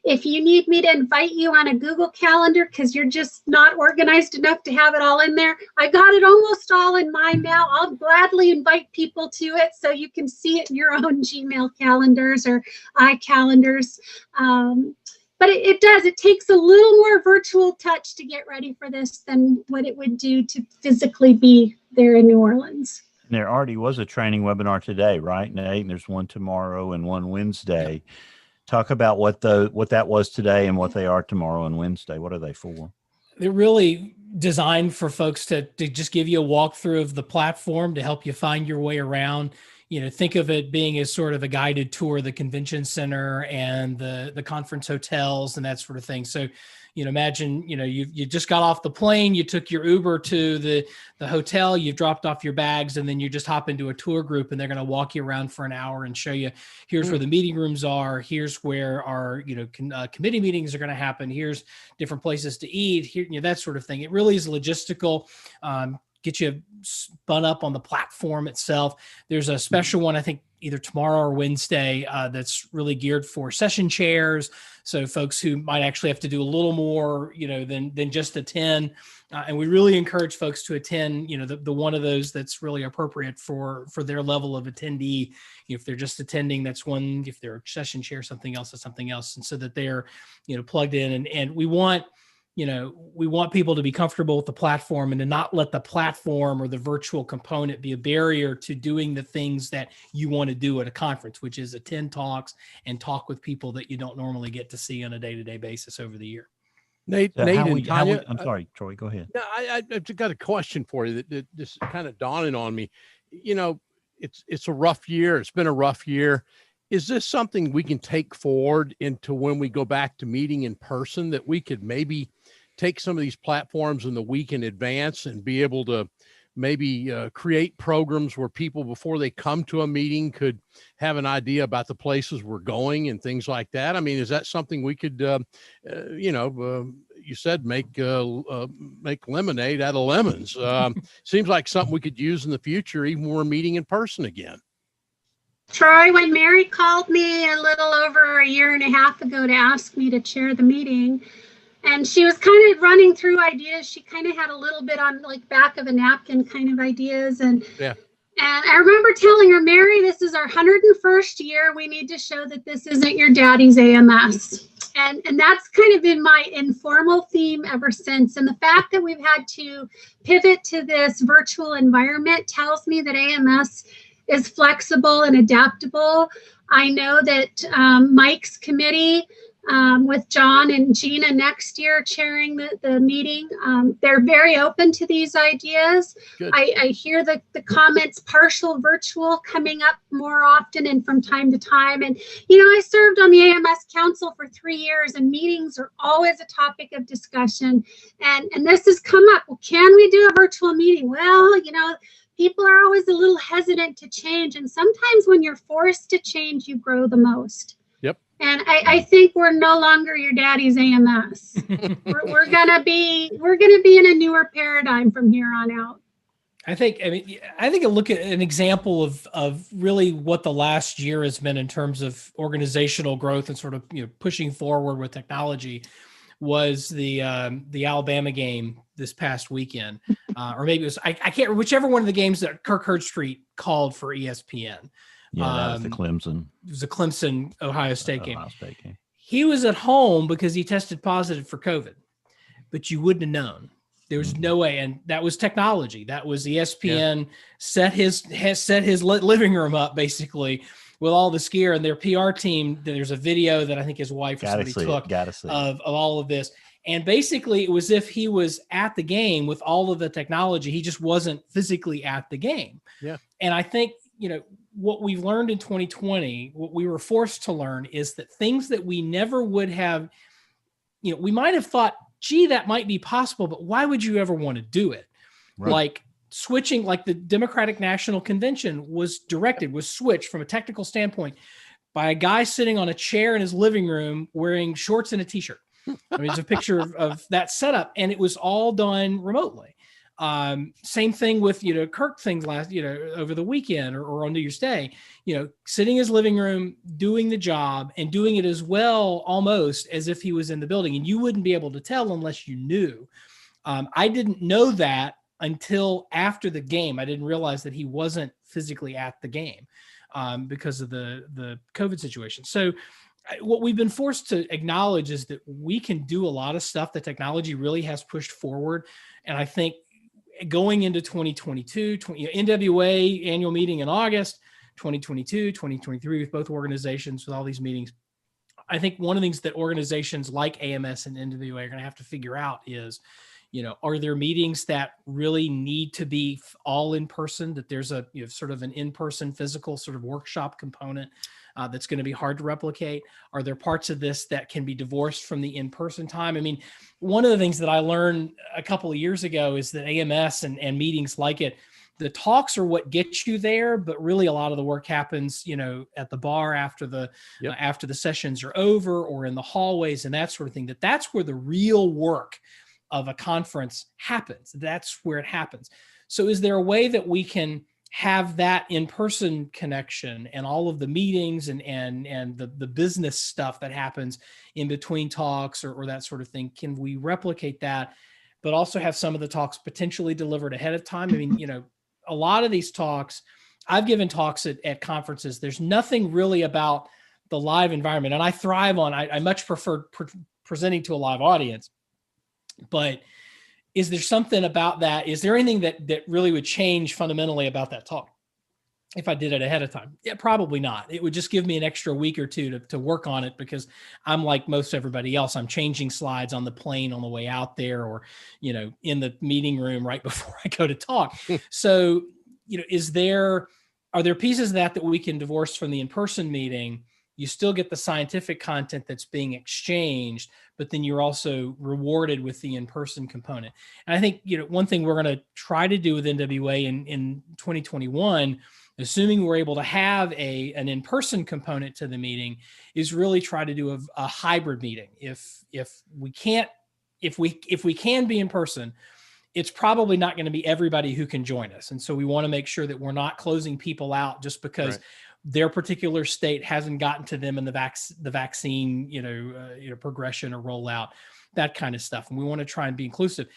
If you need me to invite you on a Google Calendar because you're just not organized enough to have it all in there, I got it almost all in mind now. I'll gladly invite people to it so you can see it in your own Gmail calendars or iCalendars. But it takes a little more virtual touch to get ready for this than what it would do to physically be there in New Orleans. There already was a training webinar today, right, Nate? And there's one tomorrow and one Wednesday. Yep. Talk about what that was today and what they are tomorrow and Wednesday. What are they for? They're really designed for folks to just give you a walkthrough of the platform to help you find your way around. You know, think of it being as sort of a guided tour of the convention center and the conference hotels and that sort of thing. So, you know, imagine, you know, you just got off the plane, you took your Uber to the hotel, you've dropped off your bags, and then you just hop into a tour group and they're going to walk you around for an hour and show you, here's where the meeting rooms are, here's where our, you know, committee meetings are going to happen, here's different places to eat, here, you know, that sort of thing. It really is logistical. Get you spun up on the platform itself. There's a special one, I think either tomorrow or Wednesday, that's really geared for session chairs. So folks who might actually have to do a little more, you know, than just attend. And we really encourage folks to attend, you know, the one of those that's really appropriate for their level of attendee. If they're just attending, that's one. If they're a session chair, something else, that's something else. And so that they're, you know, plugged in. And we want people to be comfortable with the platform and to not let the platform or the virtual component be a barrier to doing the things that you want to do at a conference, which is attend talks and talk with people that you don't normally get to see on a day-to-day basis over the year. Nate and Tanya, I'm sorry, Troy, go ahead. No, I've got a question for you that just kind of dawning on me. You know, it's a rough year. It's been a rough year. Is this something we can take forward into when we go back to meeting in person, that we could maybe take some of these platforms in the week in advance and be able to maybe create programs where people, before they come to a meeting, could have an idea about the places we're going and things like that? I mean, is that something we could, you said make lemonade out of lemons. Seems like something we could use in the future, even when we're meeting in person again. Troy, when Mary called me a little over a year and a half ago to ask me to chair the meeting, And she was kind of running through ideas. She kind of had a little bit on like back of a napkin kind of ideas. And I remember telling her, Mary, this is our 101st year. We need to show that this isn't your daddy's AMS. And that's kind of been my informal theme ever since. And the fact that we've had to pivot to this virtual environment tells me that AMS is flexible and adaptable. I know that Mike's committee with John and Gina next year chairing the meeting, they're very open to these ideas. I hear the comments partial virtual coming up more often and from time to time. And, you know, I served on the AMS Council for 3 years, and meetings are always a topic of discussion. And this has come up. Well, can we do a virtual meeting? Well, you know, people are always a little hesitant to change. And sometimes when you're forced to change, you grow the most. And I think we're no longer your daddy's AMS. we're gonna be in a newer paradigm from here on out. I think a look at an example of really what the last year has been in terms of organizational growth and sort of, you know, pushing forward with technology was the Alabama game this past weekend, or maybe it was I can't, whichever one of the games that Kirk Herbstreit called for ESPN. Yeah, that was the Clemson. It was a Clemson Ohio State game. He was at home because he tested positive for COVID, but you wouldn't have known. There was no way, and that was technology. That was ESPN set his living room up basically with all this gear, and their PR team. There's a video that I think his wife or somebody took of all of this. And basically, it was if he was at the game with all of the technology. He just wasn't physically at the game. Yeah. And I think, you know, what we've learned in 2020, what we were forced to learn is that things that we never would have, you know, we might have thought, gee, that might be possible, but why would you ever want to do it? Right. Like switching, like the Democratic National Convention was switched from a technical standpoint by a guy sitting on a chair in his living room wearing shorts and a t-shirt. I mean, it's a picture of that setup, and it was all done remotely. Same thing with, you know, Kirk things over the weekend or on New Year's Day, you know, sitting in his living room, doing the job and doing it as well, almost as if he was in the building, and you wouldn't be able to tell unless you knew. I didn't know that until after the game. I didn't realize that he wasn't physically at the game because of the COVID situation. So what we've been forced to acknowledge is that we can do a lot of stuff that technology really has pushed forward. And I think going into 2022, NWA annual meeting in August, 2022, 2023 with both organizations, with all these meetings, I think one of the things that organizations like AMS and NWA are going to have to figure out is, you know, are there meetings that really need to be all in person, that there's a, you know, sort of an in-person physical sort of workshop component that's going to be hard to replicate? Are there parts of this that can be divorced from the in-person time? I mean, one of the things that I learned a couple of years ago is that AMS and meetings like it, the talks are what gets you there, but really a lot of the work happens, you know, at the bar after the sessions are over, or in the hallways and that sort of thing. That's where the real work of a conference happens. That's where it happens. So is there a way that we can have that in-person connection and all of the meetings and the business stuff that happens in between talks or that sort of thing? Can we replicate that, but also have some of the talks potentially delivered ahead of time? I mean, you know, a lot of these talks, I've given talks at conferences. There's nothing really about the live environment, and I thrive on, I much prefer presenting to a live audience, but is there something about that? Is there anything that really would change fundamentally about that talk if I did it ahead of time? Yeah, probably not. It would just give me an extra week or two to work on it, because I'm like most everybody else. I'm changing slides on the plane on the way out there, or, you know, in the meeting room right before I go to talk. So, you know, are there pieces of that we can divorce from the in-person meeting? You still get the scientific content that's being exchanged, but then you're also rewarded with the in-person component. And I think, you know, one thing we're going to try to do with NWA in 2021, assuming we're able to have an in-person component to the meeting, is really try to do a hybrid meeting. If we can be in person, it's probably not going to be everybody who can join us. And so we want to make sure that we're not closing people out just because their particular state hasn't gotten to them in the vaccine, progression or rollout. that kind of stuff. And we want to try and be inclusive.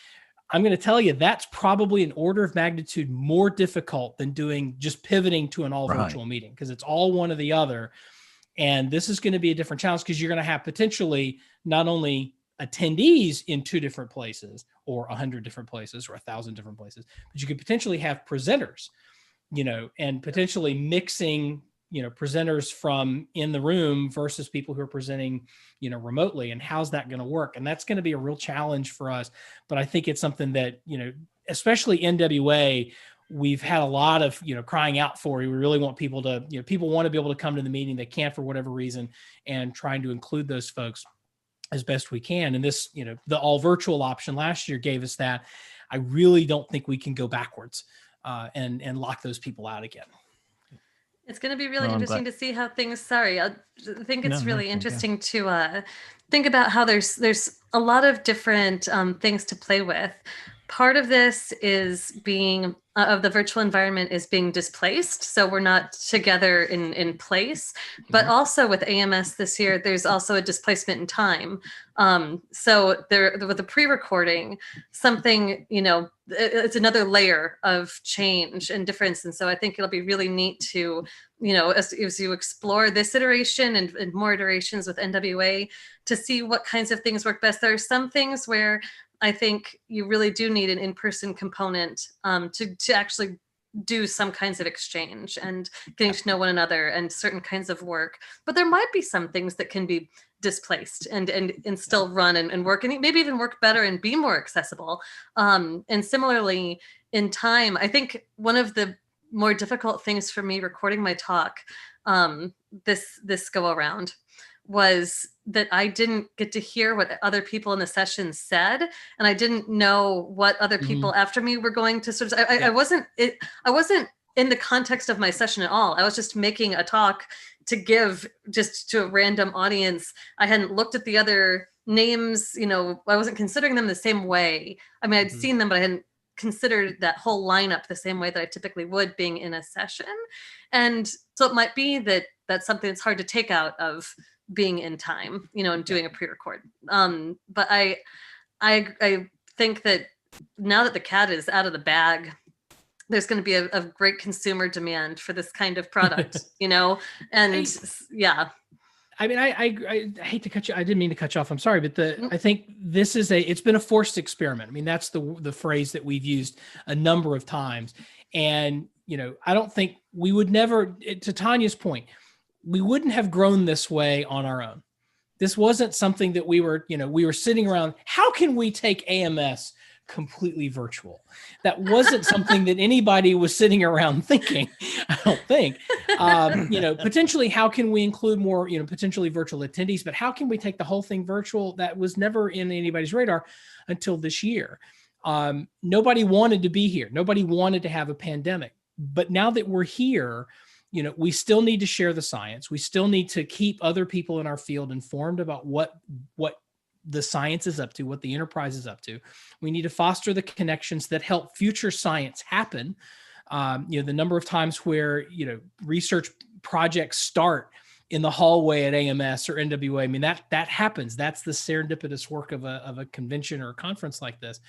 I'm going to tell you, that's probably an order of magnitude more difficult than just pivoting to an all virtual meeting, because it's all one or the other. And this is going to be a different challenge, because you're going to have potentially not only attendees in 2 different places or 100 different places or 1,000 different places, but you could potentially have presenters, and potentially mixing, presenters from in the room versus people who are presenting, remotely. And how's that going to work? And that's going to be a real challenge for us. But I think it's something that, especially NWA, we've had a lot of, crying out for. We really want people to, people want to be able to come to the meeting. They can't for whatever reason, and trying to include those folks as best we can. And this, the all virtual option last year gave us that. I really don't think we can go backwards and lock those people out again. It's going to be really interesting to see how things. Sorry, I think it's really interesting to think about how there's a lot of different things to play with. Part of this is being of the virtual environment is being displaced, so we're not together in place. But also with AMS this year, there's also a displacement in time. So there with the pre-recording, something it's another layer of change and difference. And so I think it'll be really neat to as you explore this iteration and more iterations with NWA, to see what kinds of things work best. There are some things where I think you really do need an in-person component to actually do some kinds of exchange and getting to know one another and certain kinds of work. But there might be some things that can be displaced and still run and work, and maybe even work better and be more accessible. And similarly, in time, I think one of the more difficult things for me recording my talk this go around was that I didn't get to hear what other people in the session said, and I didn't know what other people after me were going to sort of. I wasn't in the context of my session at all. I was just making a talk to give just to a random audience. I hadn't looked at the other names. I wasn't considering them the same way. I mean, I'd seen them, but I hadn't considered that whole lineup the same way that I typically would being in a session. And so it might be that that's something that's hard to take out of being in time, and doing a pre-record. But I think that now that the cat is out of the bag, there's going to be a great consumer demand for this kind of product, and yeah. I mean, I hate to cut you. I didn't mean to cut you off. I'm sorry, but I think this is it's been a forced experiment. I mean, that's the phrase that we've used a number of times. And, I don't think we would never, to Tanya's point, we wouldn't have grown this way on our own. This wasn't something that we were sitting around. How can we take AMS completely virtual? That wasn't something that anybody was sitting around thinking, I don't think. Potentially, how can we include more, potentially virtual attendees, but how can we take the whole thing virtual? That was never in anybody's radar until this year. Nobody wanted to be here. Nobody wanted to have a pandemic. But now that we're here, we still need to share the science. We still need to keep other people in our field informed about what the science is up to, what the enterprise is up to. We need to foster the connections that help future science happen. The number of times where, research projects start in the hallway at AMS or NWA. I mean, that happens. That's the serendipitous work of a convention or a conference like this.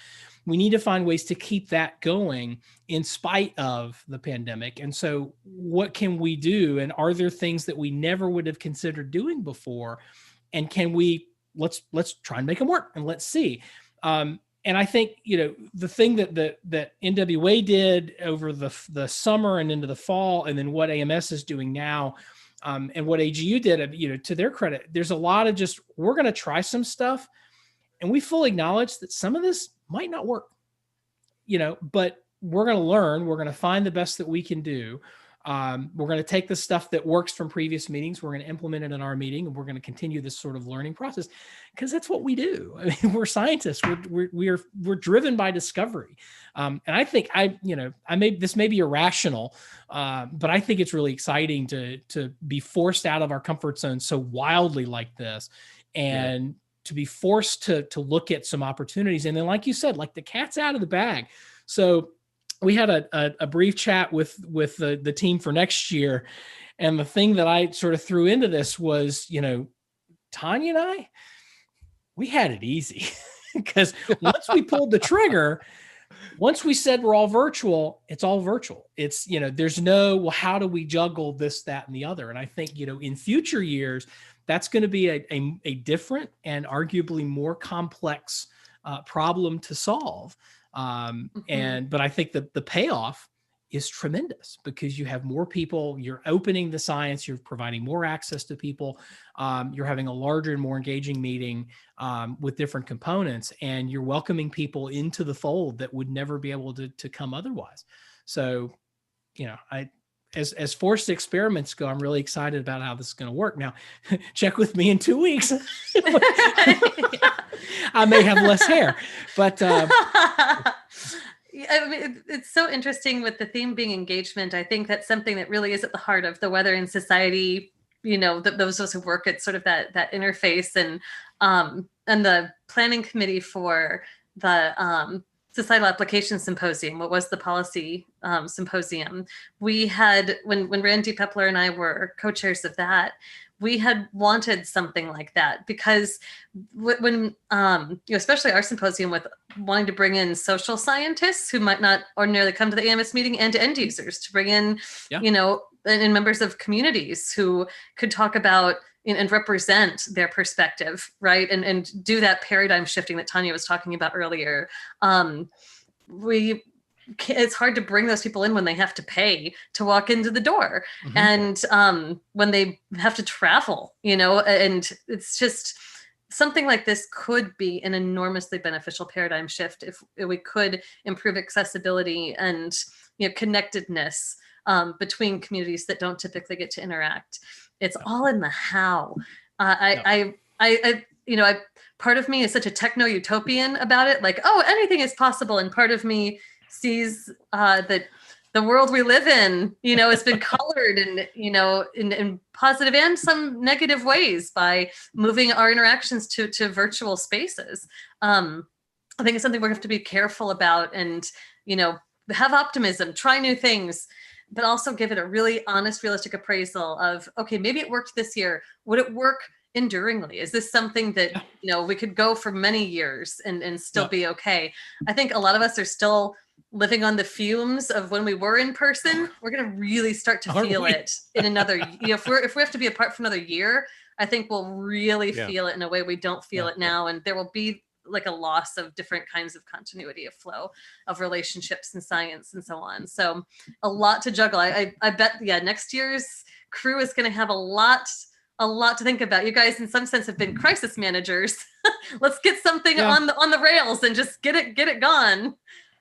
We need to find ways to keep that going in spite of the pandemic. And so what can we do? And are there things that we never would have considered doing before? And can we, let's try and make them work, and let's see. And I think, the thing that NWA did over the summer and into the fall, and then what AMS is doing now, and what AGU did, to their credit, there's a lot of just, we're going to try some stuff, and we fully acknowledge that some of this might not work, but we're going to learn, we're going to find the best that we can do. We're going to take the stuff that works from previous meetings, we're going to implement it in our meeting, and we're going to continue this sort of learning process, because that's what we do. I mean, we're scientists. We're driven by discovery. And I think this may be irrational, but I think it's really exciting to be forced out of our comfort zone so wildly like this, and to be forced to look at some opportunities. And then, like you said, like the cat's out of the bag. So we had a brief chat with the team for next year. And the thing that I sort of threw into this was, Tanya and I, we had it easy because once we pulled the trigger, once we said we're all virtual, it's all virtual. It's, there's no, well, how do we juggle this, that, and the other? And I think, in future years, that's going to be a different and arguably more complex problem to solve. But I think that the payoff is tremendous because you have more people, you're opening the science, you're providing more access to people, you're having a larger and more engaging meeting with different components, and you're welcoming people into the fold that would never be able to come otherwise. So, as forced experiments go, I'm really excited about how this is going to work. Now, check with me in 2 weeks. I may have less hair, but I mean, it's so interesting with the theme being engagement. I think that's something that really is at the heart of the Weather in Society. Those of us who work at sort of that interface, and the planning committee for the Societal Application Symposium. What was the policy symposium? We had, when Randy Pepler and I were co-chairs of that, we had wanted something like that because when especially our symposium with wanting to bring in social scientists who might not ordinarily come to the AMS meeting, and to end users, to bring in, and members of communities who could talk about and represent their perspective, right? And do that paradigm shifting that Tanya was talking about earlier. It's hard to bring those people in when they have to pay to walk into the door, and when they have to travel, and it's just something like this could be an enormously beneficial paradigm shift if we could improve accessibility and connectedness between communities that don't typically get to interact. It's all in the how. I part of me is such a techno utopian about it, like, oh, anything is possible, and part of me sees that the world we live in, has been colored and, in positive and some negative ways by moving our interactions to virtual spaces. I think it's something we're going to have to be careful about and, have optimism, try new things, but also give it a really honest, realistic appraisal of, okay, maybe it worked this year. Would it work enduringly? Is this something that, we could go for many years and still be okay? I think a lot of us are still living on the fumes of when we were in person. We're going to really start to feel it in another, if we have to be apart for another year, I think we'll really feel it in a way we don't feel it now. And there will be like a loss of different kinds of continuity of flow of relationships and science and so on. So a lot to juggle. I bet, next year's crew is going to have a lot to think about. You guys, in some sense, have been crisis managers. Let's get something on the rails and just get it gone.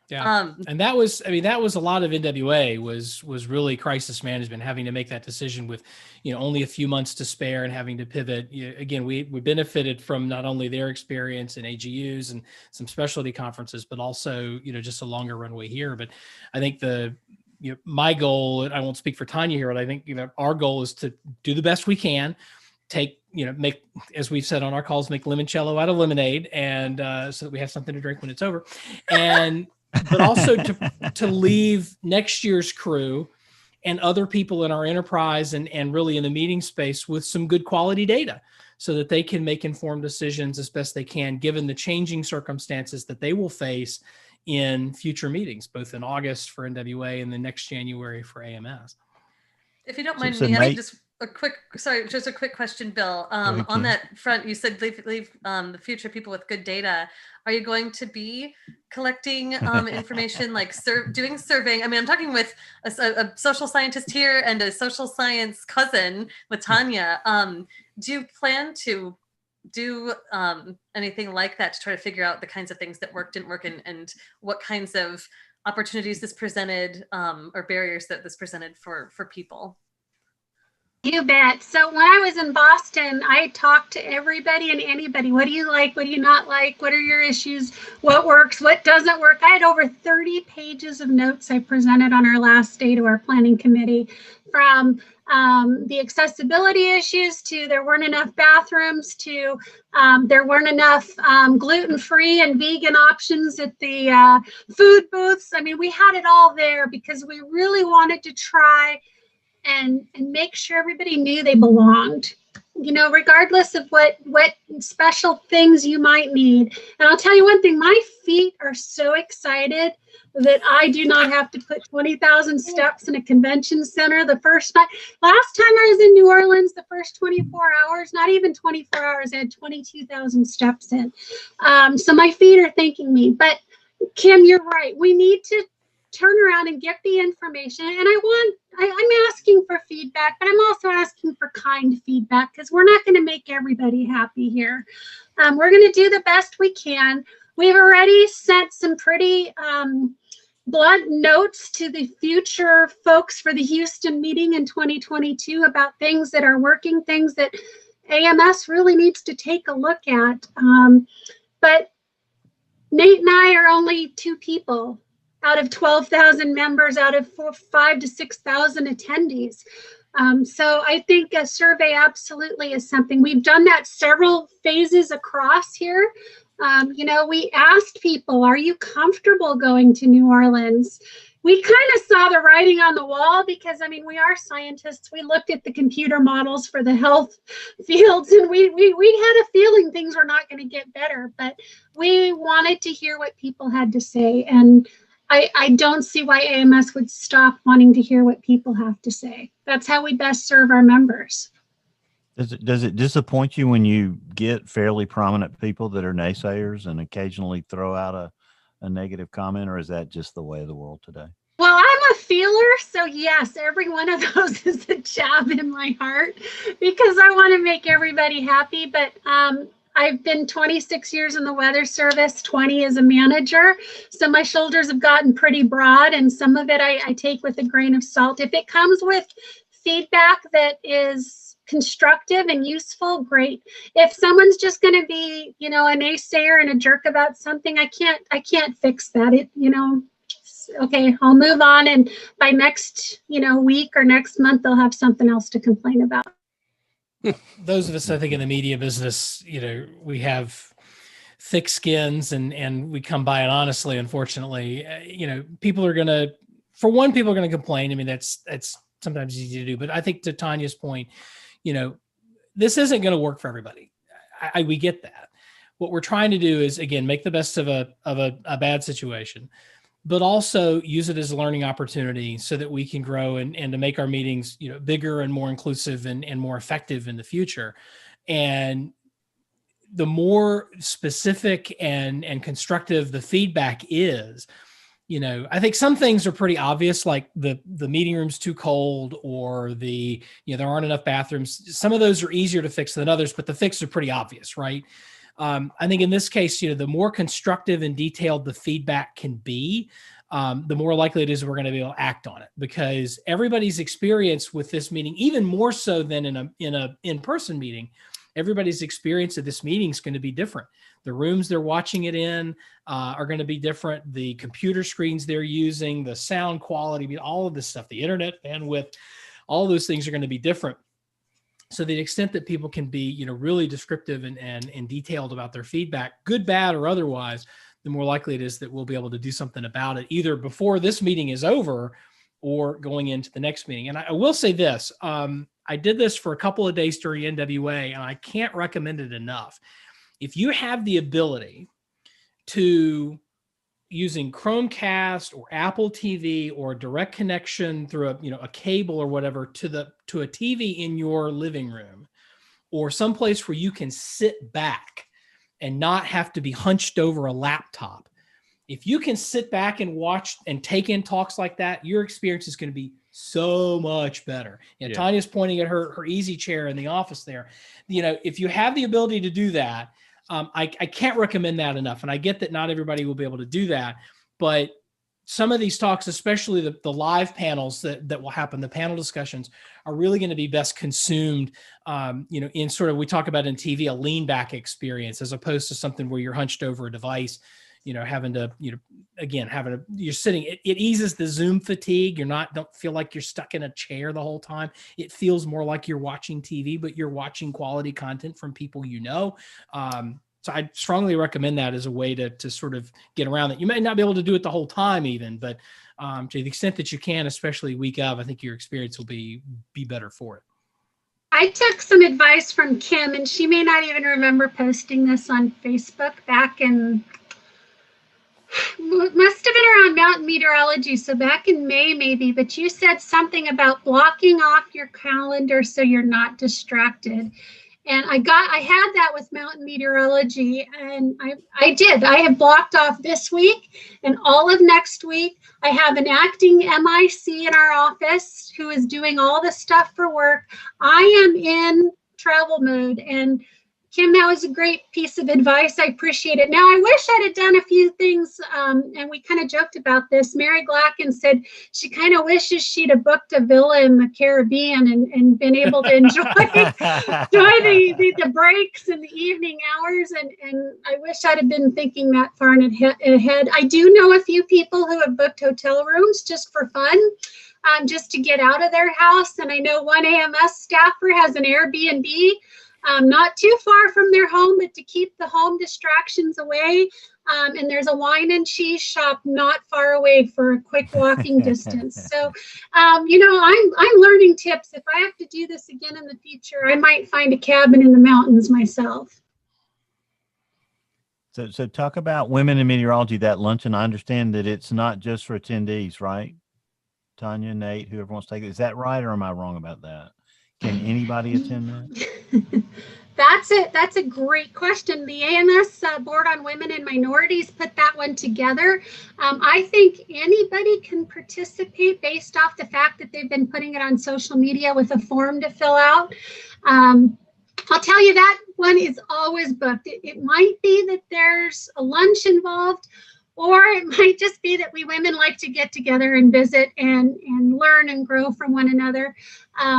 Yeah. And that was a lot of NWA was really crisis management, having to make that decision with, only a few months to spare and having to pivot. Again, we benefited from not only their experience in AGUs and some specialty conferences, but also, just a longer runway here. But I think my goal, and I won't speak for Tanya here, but I think, our goal is to do the best we can, make, as we've said on our calls, make limoncello out of lemonade, and so that we have something to drink when it's over. And but also to leave next year's crew and other people in our enterprise and really in the meeting space with some good quality data so that they can make informed decisions as best they can, given the changing circumstances that they will face in future meetings, both in August for NWA and the next January for AMS. If you don't mind me having just a quick question, Bill. On that front, you said leave the future people with good data. Are you going to be collecting information, like doing surveying? I mean, I'm talking with a social scientist here and a social science cousin with Tanya. Do you plan to do anything like that to try to figure out the kinds of things that didn't work, and what kinds of opportunities this presented or barriers that this presented for people? You bet. So when I was in Boston, I talked to everybody and anybody. What do you like? What do you not like? What are your issues? What works? What doesn't work? I had over 30 pages of notes I presented on our last day to our planning committee, from the accessibility issues to there weren't enough bathrooms to there weren't enough gluten-free and vegan options at the food booths. I mean, we had it all there because we really wanted to try and make sure everybody knew they belonged. regardless of what special things you might need. And I'll tell you one thing, my feet are so excited that I do not have to put 20,000 steps in a convention center. Last time I was in New Orleans, the first 24 hours, not even 24 hours, I had 22,000 steps in. So my feet are thanking me. But Kim, you're right. We need to turn around and get the information. And I'm asking for feedback, but I'm also asking for kind feedback, because we're not going to make everybody happy here. We're going to do the best we can. We've already sent some pretty blunt notes to the future folks for the Houston meeting in 2022 about things that are working, things that AMS really needs to take a look at. But Nate and I are only 2 people out of 12,000 members, out of 5,000 to 6,000 attendees. So I think a survey absolutely is something. We've done that several phases across here. We asked people, are you comfortable going to New Orleans? We kind of saw the writing on the wall because, we are scientists. We looked at the computer models for the health fields, and we had a feeling things were not going to get better, but we wanted to hear what people had to say. And I don't see why AMS would stop wanting to hear what people have to say. That's how we best serve our members. Does it disappoint you when you get fairly prominent people that are naysayers and occasionally throw out a negative comment, or is that just the way of the world today? Well, I'm a feeler, so yes, every one of those is a jab in my heart because I want to make everybody happy. But I've been 26 years in the Weather Service, 20 as a manager. So my shoulders have gotten pretty broad, and some of it I take with a grain of salt. If it comes with feedback that is constructive and useful, great. If someone's just going to be, a naysayer and a jerk about something, I can't fix that. Okay, I'll move on, and by next, week or next month, they'll have something else to complain about. Those of us, I think, in the media business, we have thick skins and we come by it honestly. Unfortunately, people are going to complain. That's sometimes easy to do, but I think to Tanya's point, this isn't going to work for everybody. We get that. What we're trying to do is, again, make the best of a bad situation, but also use it as a learning opportunity so that we can grow and to make our meetings, bigger and more inclusive and more effective in the future. And the more specific and constructive the feedback is, I think some things are pretty obvious, like the meeting room's too cold, or there aren't enough bathrooms. Some of those are easier to fix than others, but the fixes are pretty obvious, right? I think in this case, the more constructive and detailed the feedback can be, the more likely it is we're going to be able to act on it, because everybody's experience with this meeting, even more so than in a in-person meeting, everybody's experience of this meeting is going to be different. The rooms they're watching it in are going to be different. The computer screens they're using, the sound quality, all of this stuff, the internet bandwidth, all those things are going to be different. So the extent that people can be, really descriptive and detailed about their feedback, good, bad, or otherwise, the more likely it is that we'll be able to do something about it, either before this meeting is over or going into the next meeting. And I will say this, I did this for a couple of days during NWA, and I can't recommend it enough. If you have the ability to, using Chromecast or Apple TV or direct connection through a cable or whatever to a TV in your living room, or someplace where you can sit back and not have to be hunched over a laptop. If you can sit back and watch and take in talks like that, your experience is going to be so much better. Yeah. Tanya's pointing at her easy chair in the office there. If you have the ability to do that, I can't recommend that enough. And I get that not everybody will be able to do that, but some of these talks, especially the live panels that will happen, the panel discussions, are really going to be best consumed, in sort of, we talk about in TV, a lean back experience, as opposed to something where you're hunched over a device, having to, you're sitting, it eases the Zoom fatigue. Don't feel like you're stuck in a chair the whole time. It feels more like you're watching TV, but you're watching quality content from people So I strongly recommend that as a way to sort of get around that. You may not be able to do it the whole time even, but to the extent that you can, especially week of, I think your experience will be better for it. I took some advice from Kim, and she may not even remember posting this on Facebook back in, must have been around mountain meteorology, so back in May maybe, but you said something about blocking off your calendar so you're not distracted. And I had that with mountain meteorology, and I did. I have blocked off this week and all of next week. I have an acting MIC in our office who is doing all the stuff for work. I am in travel mode, and Kim, that was a great piece of advice. I appreciate it. Now, I wish I'd have done a few things, and we kind of joked about this. Mary Glacken said she kind of wishes she'd have booked a villa in the Caribbean and been able to enjoy the breaks and the evening hours. And I wish I'd have been thinking that far ahead. I do know a few people who have booked hotel rooms just for fun, just to get out of their house. And I know one AMS staffer has an Airbnb not too far from their home, but to keep the home distractions away. And there's a wine and cheese shop not far away for a quick walking distance. So, I'm learning tips. If I have to do this again in the future, I might find a cabin in the mountains myself. So talk about women in meteorology, that luncheon. I understand that it's not just for attendees, right? Tanya, Nate, whoever wants to take it. Is that right, or am I wrong about that? Can anybody attend that? That's a great question. The AMS Board on Women and Minorities put that one together. I think anybody can participate based off the fact that they've been putting it on social media with a form to fill out. I'll tell you, that one is always booked. It might be that there's a lunch involved, or it might just be that we women like to get together and visit and learn and grow from one another.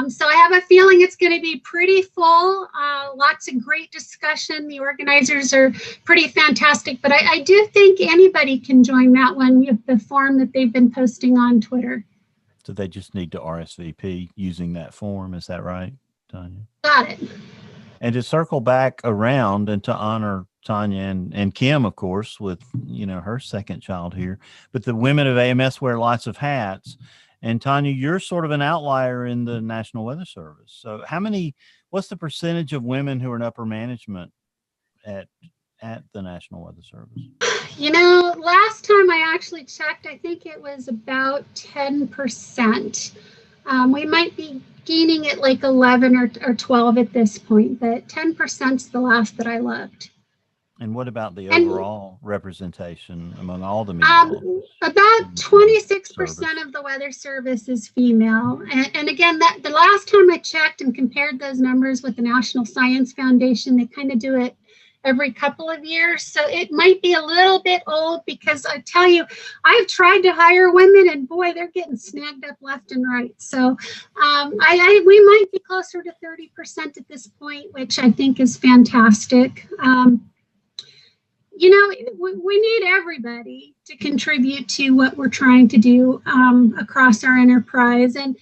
So I have a feeling it's going to be pretty full, lots of great discussion. The organizers are pretty fantastic, but I do think anybody can join that one with the form that they've been posting on Twitter. So they just need to RSVP using that form. Is that right, Tanya? Got it. And to circle back around and to honor Tanya and Kim, of course, with, her second child here, but the women of AMS wear lots of hats. And Tanya, you're sort of an outlier in the National Weather Service. So what's the percentage of women who are in upper management at the National Weather Service? Last time I actually checked, I think it was about 10%. We might be gaining at like 11 or 12 at this point, but 10% is the last that I looked. And what about the overall representation among all the meteorologists? About 26% of the Weather Service is female. And again, the last time I checked and compared those numbers with the National Science Foundation, they kind of do it every couple of years. So it might be a little bit old, because I tell you, I've tried to hire women and boy, they're getting snagged up left and right. So we might be closer to 30% at this point, which I think is fantastic. We need everybody to contribute to what we're trying to do across our enterprise. And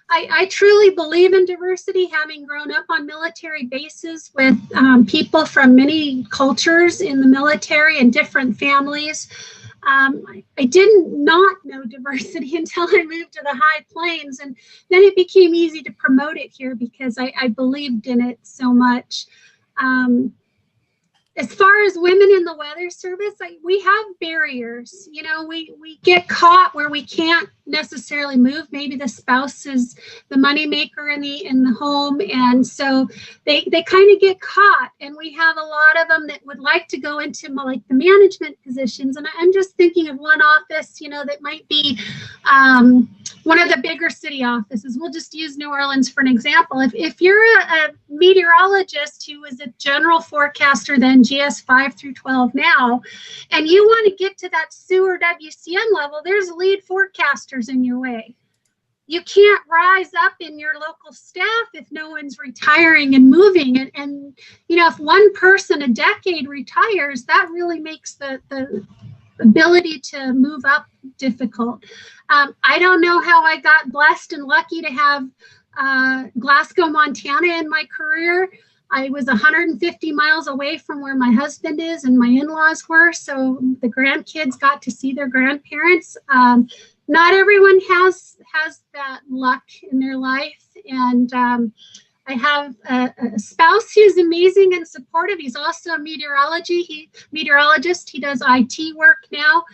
I truly believe in diversity, having grown up on military bases with people from many cultures in the military and different families. I didn't not know diversity until I moved to the high plains, and then it became easy to promote it here because I believed in it so much. As far as women in the Weather Service, we have barriers. We get caught where we can't necessarily move. Maybe the spouse is the moneymaker in the home, and so they kind of get caught. And we have a lot of them that would like to go into like the management positions. And I'm just thinking of one office, that might be one of the bigger city offices. We'll just use New Orleans for an example. If you're a meteorologist who is a general forecaster, then GS 5 through 12 now, and you want to get to that SEWR WCN level, there's lead forecasters in your way. You can't rise up in your local staff if no one's retiring and moving. And if one person a decade retires, that really makes the ability to move up difficult. I don't know how I got blessed and lucky to have Glasgow, Montana in my career. I was 150 miles away from where my husband is and my in-laws were, so the grandkids got to see their grandparents. Not everyone has that luck in their life, and I have a spouse who's amazing and supportive. He's also a meteorologist. He does IT work now.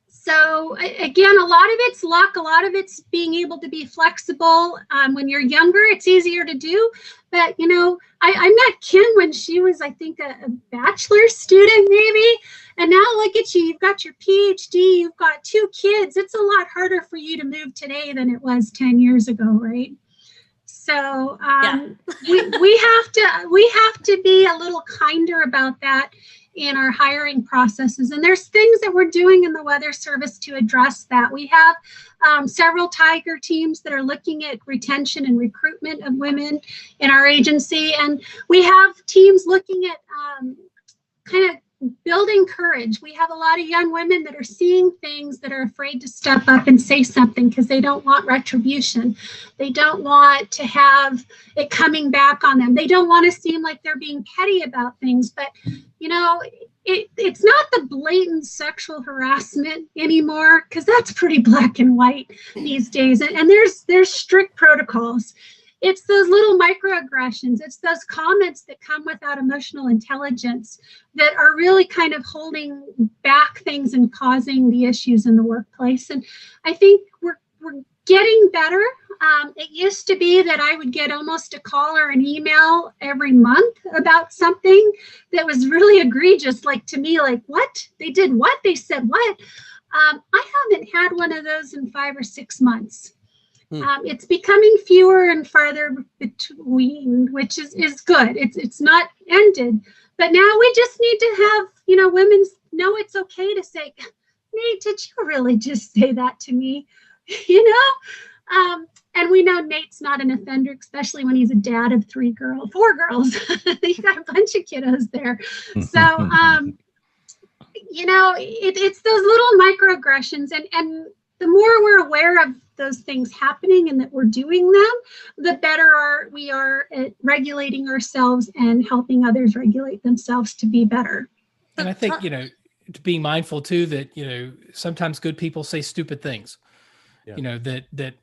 So again, a lot of it's luck. A lot of it's being able to be flexible. When you're younger, it's easier to do. But, you know, I met Kim when she was, I think, a bachelor's student maybe. And now look at you. You've got your PhD. You've got 2 kids. It's a lot harder for you to move today than it was 10 years ago, right? So we have to be a little kinder about that in our hiring processes. And there's things that we're doing in the Weather Service to address that. We have several Tiger teams that are looking at retention and recruitment of women in our agency. And we have teams looking at kind of building courage. We have a lot of young women that are seeing things that are afraid to step up and say something because they don't want retribution. They don't want to have it coming back on them. They don't want to seem like they're being petty about things. But, you know, it's not the blatant sexual harassment anymore, because that's pretty black and white these days. And there's strict protocols. It's those little microaggressions. It's those comments that come without emotional intelligence that are really kind of holding back things and causing the issues in the workplace. And I think we're getting better. It used to be that I would get almost a call or an email every month about something that was really egregious, like to me, like, what? They did what? They said what? I haven't had one of those in 5 or 6 months. It's becoming fewer and farther between, which is good. It's not ended, but now we just need to have, you know, women know it's okay to say, Nate, did you really just say that to me? You know, and we know Nate's not an offender, especially when he's a dad of 4 girls. You got a bunch of kiddos there. So, you know, it's those little microaggressions, and the more we're aware of those things happening and that we're doing them, the better we are at regulating ourselves and helping others regulate themselves to be better. And I think, you know, being mindful too, that, you know, sometimes good people say stupid things, you know, that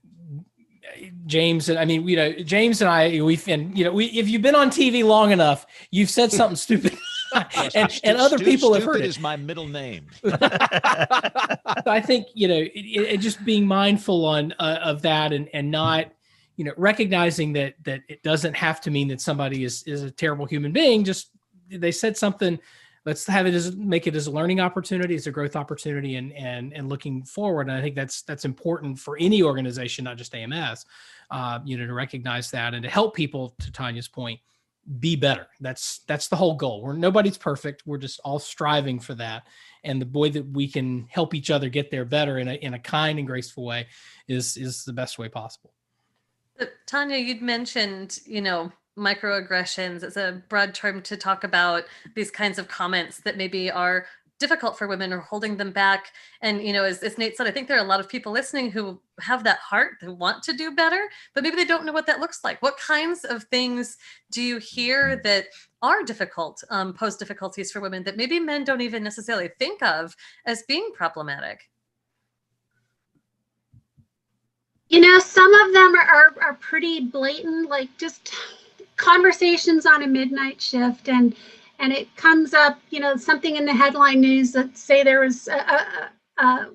James, and I mean, you know, James and I, if you've been on TV long enough, you've said something stupid. and other people have heard it. Is my middle name. So I think, you know, it just being mindful of that and not, you know, recognizing that it doesn't have to mean that somebody is a terrible human being. Just they said something. Let's make it as a learning opportunity, as a growth opportunity, and looking forward. And I think that's important for any organization, not just AMS, you know, to recognize that and to help people, to Tanya's point, be better. That's the whole goal. Nobody's perfect. We're just all striving for that. And the way that we can help each other get there better in a kind and graceful way is the best way possible. But Tanya, you'd mentioned, you know, microaggressions as a broad term to talk about these kinds of comments that maybe are difficult for women or holding them back. And, you know, as Nate said, I think there are a lot of people listening who have that heart, who want to do better, but maybe they don't know what that looks like. What kinds of things do you hear that are difficult, pose difficulties for women that maybe men don't even necessarily think of as being problematic? You know, some of them are pretty blatant, like just conversations on a midnight shift, and it comes up, you know, something in the headline news that say there was a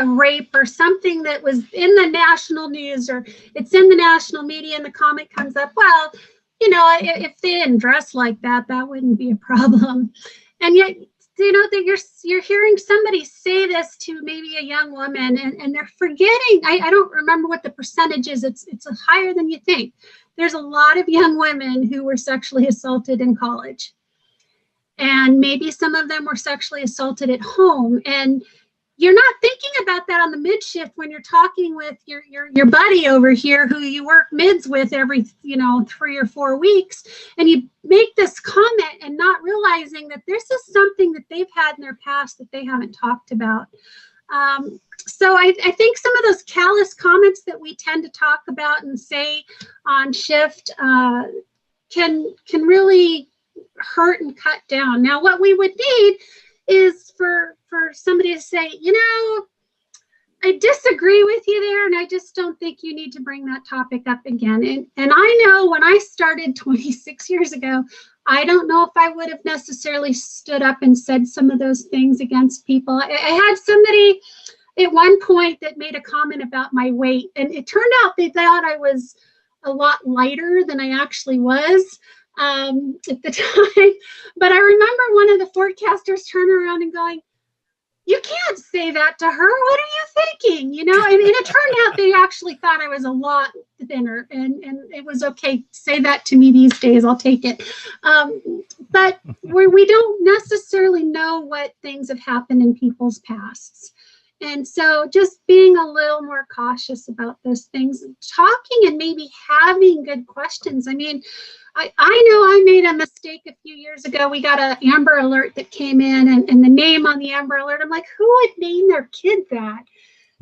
rape or something that was in the national news, or it's in the national media, and the comment comes up, well, you know, if they didn't dress like that, that wouldn't be a problem. And yet, you know, that you're hearing somebody say this to maybe a young woman, and they're forgetting, I don't remember what the percentage is, it's higher than you think. There's a lot of young women who were sexually assaulted in college. And maybe some of them were sexually assaulted at home. And you're not thinking about that on the mid shift when you're talking with your buddy over here who you work mids with every, you know, 3 or 4 weeks. And you make this comment and not realizing that this is something that they've had in their past that they haven't talked about. So I think some of those callous comments that we tend to talk about and say on shift can really hurt and cut down. Now, what we would need is for somebody to say, you know, I disagree with you there, and I just don't think you need to bring that topic up again. And I know when I started 26 years ago, I don't know if I would have necessarily stood up and said some of those things against people. I had somebody at one point that made a comment about my weight, and it turned out they thought I was a lot lighter than I actually was at the time. But I remember one of the forecasters turning around and going, "You can't say that to her. What are you thinking?" You know, and it turned out they actually thought I was a lot thinner, and it was okay. Say that to me these days, I'll take it. But we don't necessarily know what things have happened in people's pasts. And so just being a little more cautious about those things, talking and maybe having good questions. I mean, I know I made a mistake a few years ago. We got an Amber Alert that came in, and the name on the Amber Alert, I'm like, who would name their kid that?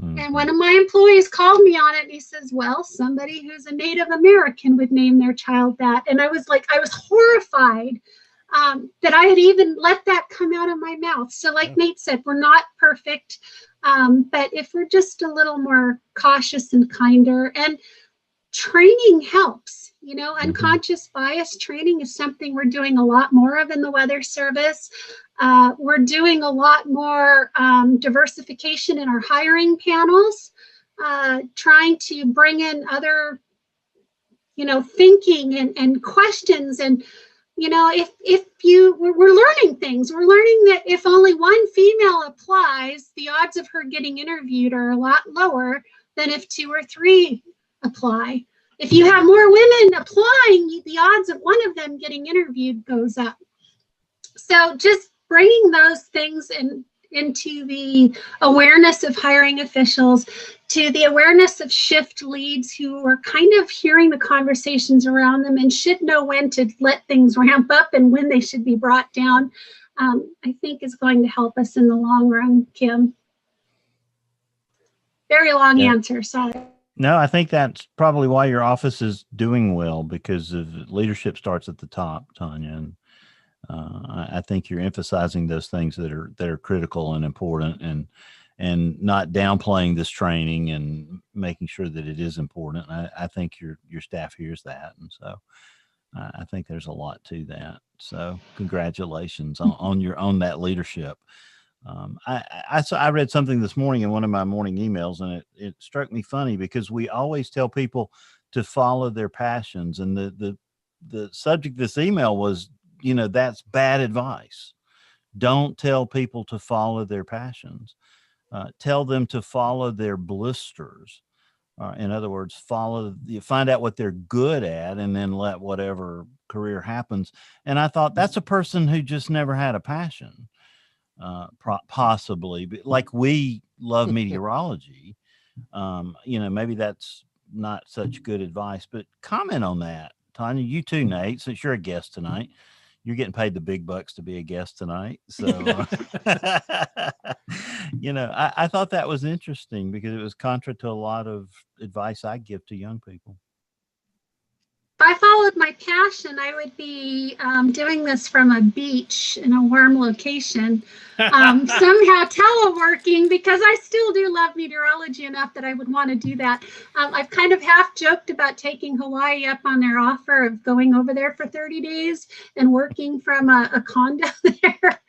Mm-hmm. And one of my employees called me on it, and he says, well, somebody who's a Native American would name their child that. And I was horrified that I had even let that come out of my mouth. So like Nate said, we're not perfect. But if we're just a little more cautious and kinder, and training helps, you know, unconscious bias training is something we're doing a lot more of in the Weather Service. We're doing a lot more diversification in our hiring panels, trying to bring in other, you know, thinking and questions. And, you know, we're learning things. We're learning that if only one female applies, the odds of her getting interviewed are a lot lower than if 2 or 3 apply. If you have more women applying, the odds of one of them getting interviewed goes up. So just bringing those things into the awareness of hiring officials, to the awareness of shift leads who are kind of hearing the conversations around them and should know when to let things ramp up and when they should be brought down, I think is going to help us in the long run, Kim. Very long answer, sorry. No, I think that's probably why your office is doing well, because of leadership starts at the top, Tanya. And I think you're emphasizing those things that are critical and important, and not downplaying this training and making sure that it is important. I think your staff hears that, and so I think there's a lot to that. So congratulations on that leadership. I read something this morning in one of my morning emails, and it struck me funny, because we always tell people to follow their passions, and the subject of this email was, you know, that's bad advice. Don't tell people to follow their passions. Tell them to follow their blisters. In other words, find out what they're good at, and then let whatever career happens. And I thought, that's a person who just never had a passion. Possibly, but like we love meteorology, you know, maybe that's not such good advice. But comment on that, Tanya. You too, Nate, since you're a guest tonight. You're getting paid the big bucks to be a guest tonight. So, you know, I thought that was interesting, because it was contra to a lot of advice I give to young people. If I followed my passion, I would be doing this from a beach in a warm location, somehow teleworking, because I still do love meteorology enough that I would want to do that. I've kind of half joked about taking Hawaii up on their offer of going over there for 30 days and working from a condo there.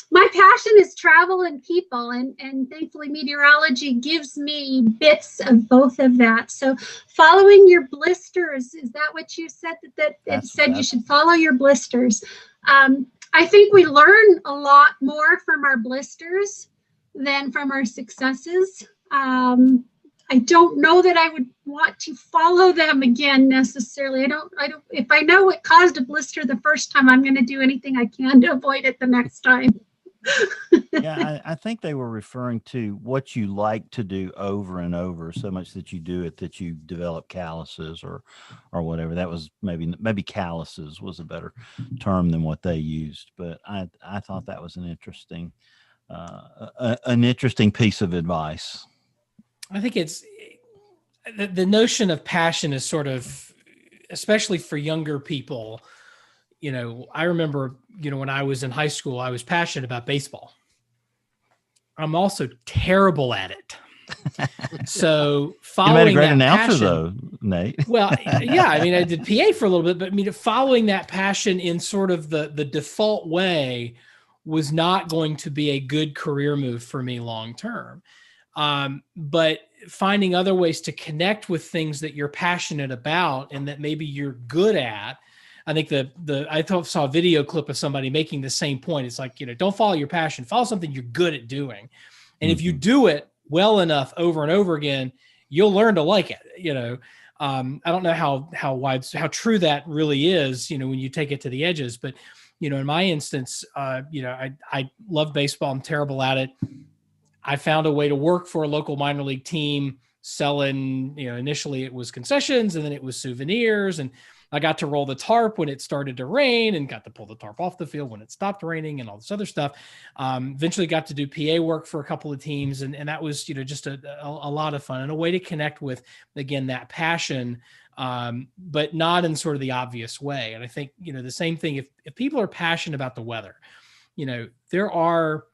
My passion is travel and people, and thankfully meteorology gives me bits of both of that. So following your blisters, is that what you said? You should follow your blisters. I think we learn a lot more from our blisters than from our successes. I don't know that I would want to follow them again necessarily. I don't. If I know what caused a blister the first time, I'm going to do anything I can to avoid it the next time. Yeah, I think they were referring to what you like to do over and over, so much that you do it that you develop calluses or whatever. That was maybe calluses was a better term than what they used. But I thought that was an interesting piece of advice. I think it's the notion of passion is sort of, especially for younger people. You know, I remember, you know, when I was in high school, I was passionate about baseball. I'm also terrible at it. So You following made a great that announcer, passion, though, Nate. well, yeah, I mean, I did PA for a little bit, but I mean, following that passion in sort of the default way was not going to be a good career move for me long term. But finding other ways to connect with things that you're passionate about and that maybe you're good at. I think I saw a video clip of somebody making the same point. It's like, don't follow your passion, follow something you're good at doing. And if you do it well enough over and over again, you'll learn to like it. I don't know how true that really is, when you take it to the edges, but in my instance, I love baseball. I'm terrible at it. I found a way to work for a local minor league team selling, initially it was concessions and then it was souvenirs. And I got to roll the tarp when it started to rain and got to pull the tarp off the field when it stopped raining and all this other stuff. Eventually got to do PA work for a couple of teams. And that was, just a lot of fun and a way to connect with, again, that passion, but not in sort of the obvious way. And I think, the same thing, if people are passionate about the weather, there are,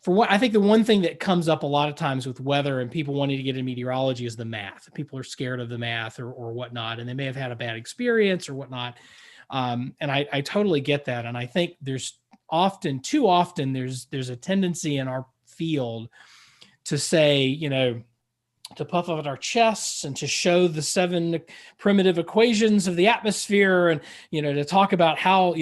I think the one thing that comes up a lot of times with weather and people wanting to get into meteorology is the math. People are scared of the math or whatnot, and they may have had a bad experience or whatnot. And I totally get that. And I think there's too often, there's a tendency in our field to say, to puff out our chests and to show the 7 primitive equations of the atmosphere and, to talk about how,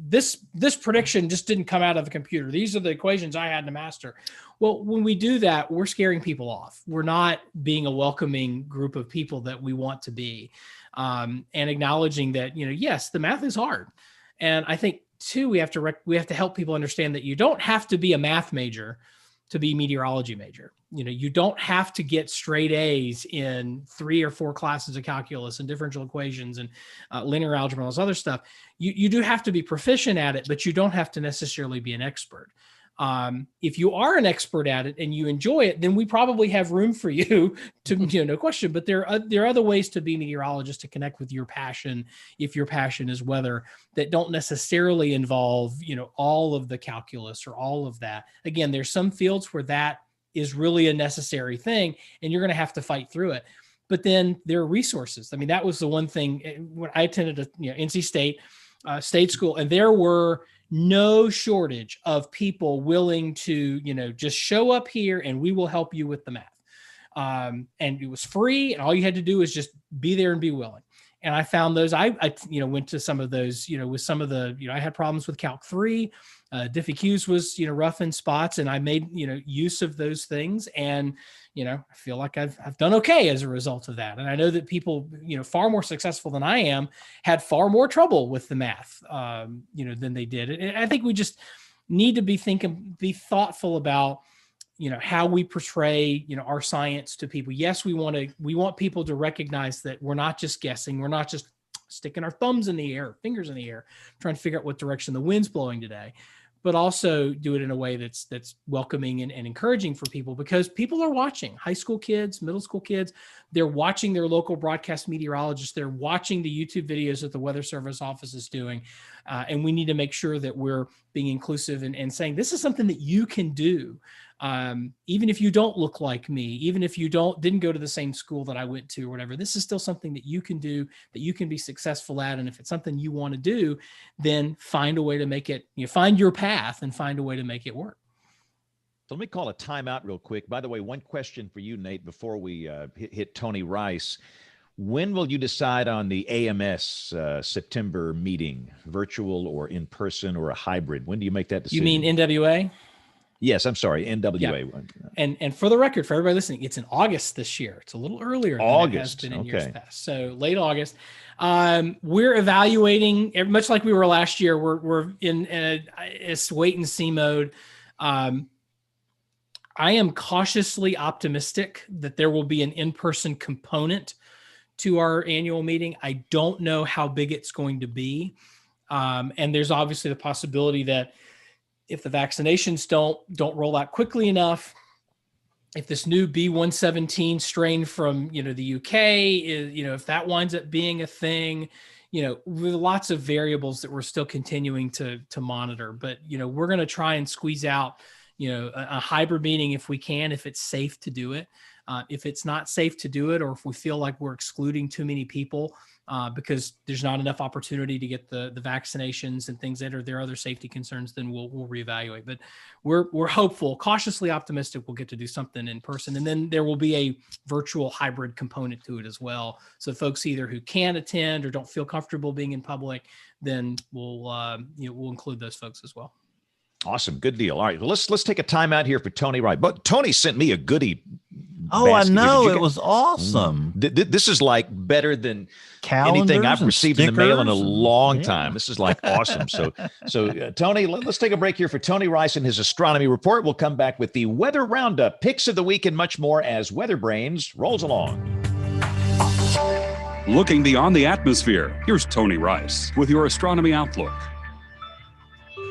this prediction just didn't come out of the computer. These are the equations I had to master. Well, when we do that, we're scaring people off. We're not being a welcoming group of people that we want to be, and acknowledging that, yes, the math is hard. And I think too, we have to help people understand that you don't have to be a math major to be meteorology major. You don't have to get straight A's in 3 or 4 classes of calculus and differential equations and linear algebra and all this other stuff. You do have to be proficient at it, but you don't have to necessarily be an expert. If you are an expert at it and you enjoy it, then we probably have room for you to, no question. But there are other ways to be a meteorologist, to connect with your passion, if your passion is weather, that don't necessarily involve, all of the calculus or all of that. Again, there's some fields where that is really a necessary thing, and you're going to have to fight through it. But then there are resources. I mean, that was the one thing when I attended NC State state school, and there were no shortage of people willing to, just show up here and we will help you with the math. And it was free, and all you had to do is just be there and be willing. And I found those, I went to some of those, with some of the, I had problems with Calc 3, Diffie-Qs was, rough in spots, and I made, use of those things. And, I feel like I've done okay as a result of that. And I know that people, far more successful than I am, had far more trouble with the math, than they did. And I think we just need to be thoughtful about, how we portray, our science to people. Yes, we want people to recognize that we're not just guessing. We're not just sticking our thumbs in the air, fingers in the air, trying to figure out what direction the wind's blowing today, but also do it in a way that's welcoming and encouraging for people, because people are watching. High school kids, middle school kids, they're watching their local broadcast meteorologists. They're watching the YouTube videos that the Weather Service office is doing. And we need to make sure that we're being inclusive and saying, this is something that you can do. Even if you don't look like me, even if you didn't go to the same school that I went to or whatever, this is still something that you can do, that you can be successful at. And if it's something you want to do, then find a way to make it, find your path and find a way to make it work. So let me call a timeout real quick. By the way, one question for you, Nate, before we hit Tony Rice. When will you decide on the AMS September meeting, virtual or in person or a hybrid? When do you make that decision? You mean NWA? Yes, I'm sorry, NWA. Yeah. And for the record, for everybody listening, it's in August this year. It's a little earlier than it has been in years past. So late August. We're evaluating, much like we were last year. We're in a wait and see mode. I am cautiously optimistic that there will be an in-person component to our annual meeting. I don't know how big it's going to be. And there's obviously the possibility that if the vaccinations don't roll out quickly enough, if this new B117 strain from, the UK is, if that winds up being a thing, with lots of variables that we're still continuing to monitor, but, we're going to try and squeeze out, a hybrid meeting if we can, if it's safe to do it. If it's not safe to do it, or if we feel like we're excluding too many people because there's not enough opportunity to get the vaccinations and things that are there, other safety concerns, then we'll reevaluate. But we're hopeful, cautiously optimistic we'll get to do something in person. And then there will be a virtual hybrid component to it as well. So folks either who can attend or don't feel comfortable being in public, then we'll include those folks as well. Awesome. Good deal. All right. Well, let's take a time out here for Tony Wright. But Tony sent me a goodie. Oh, I basket. know. It was awesome. This is like better than Calendars anything I've received in the mail in a stickers long time. This is like awesome. So Tony, let's take a break here for Tony Rice and his astronomy report. We'll come back with the weather roundup, picks of the week, and much more as WeatherBrains rolls along. Looking beyond the atmosphere, here's Tony Rice with your astronomy outlook.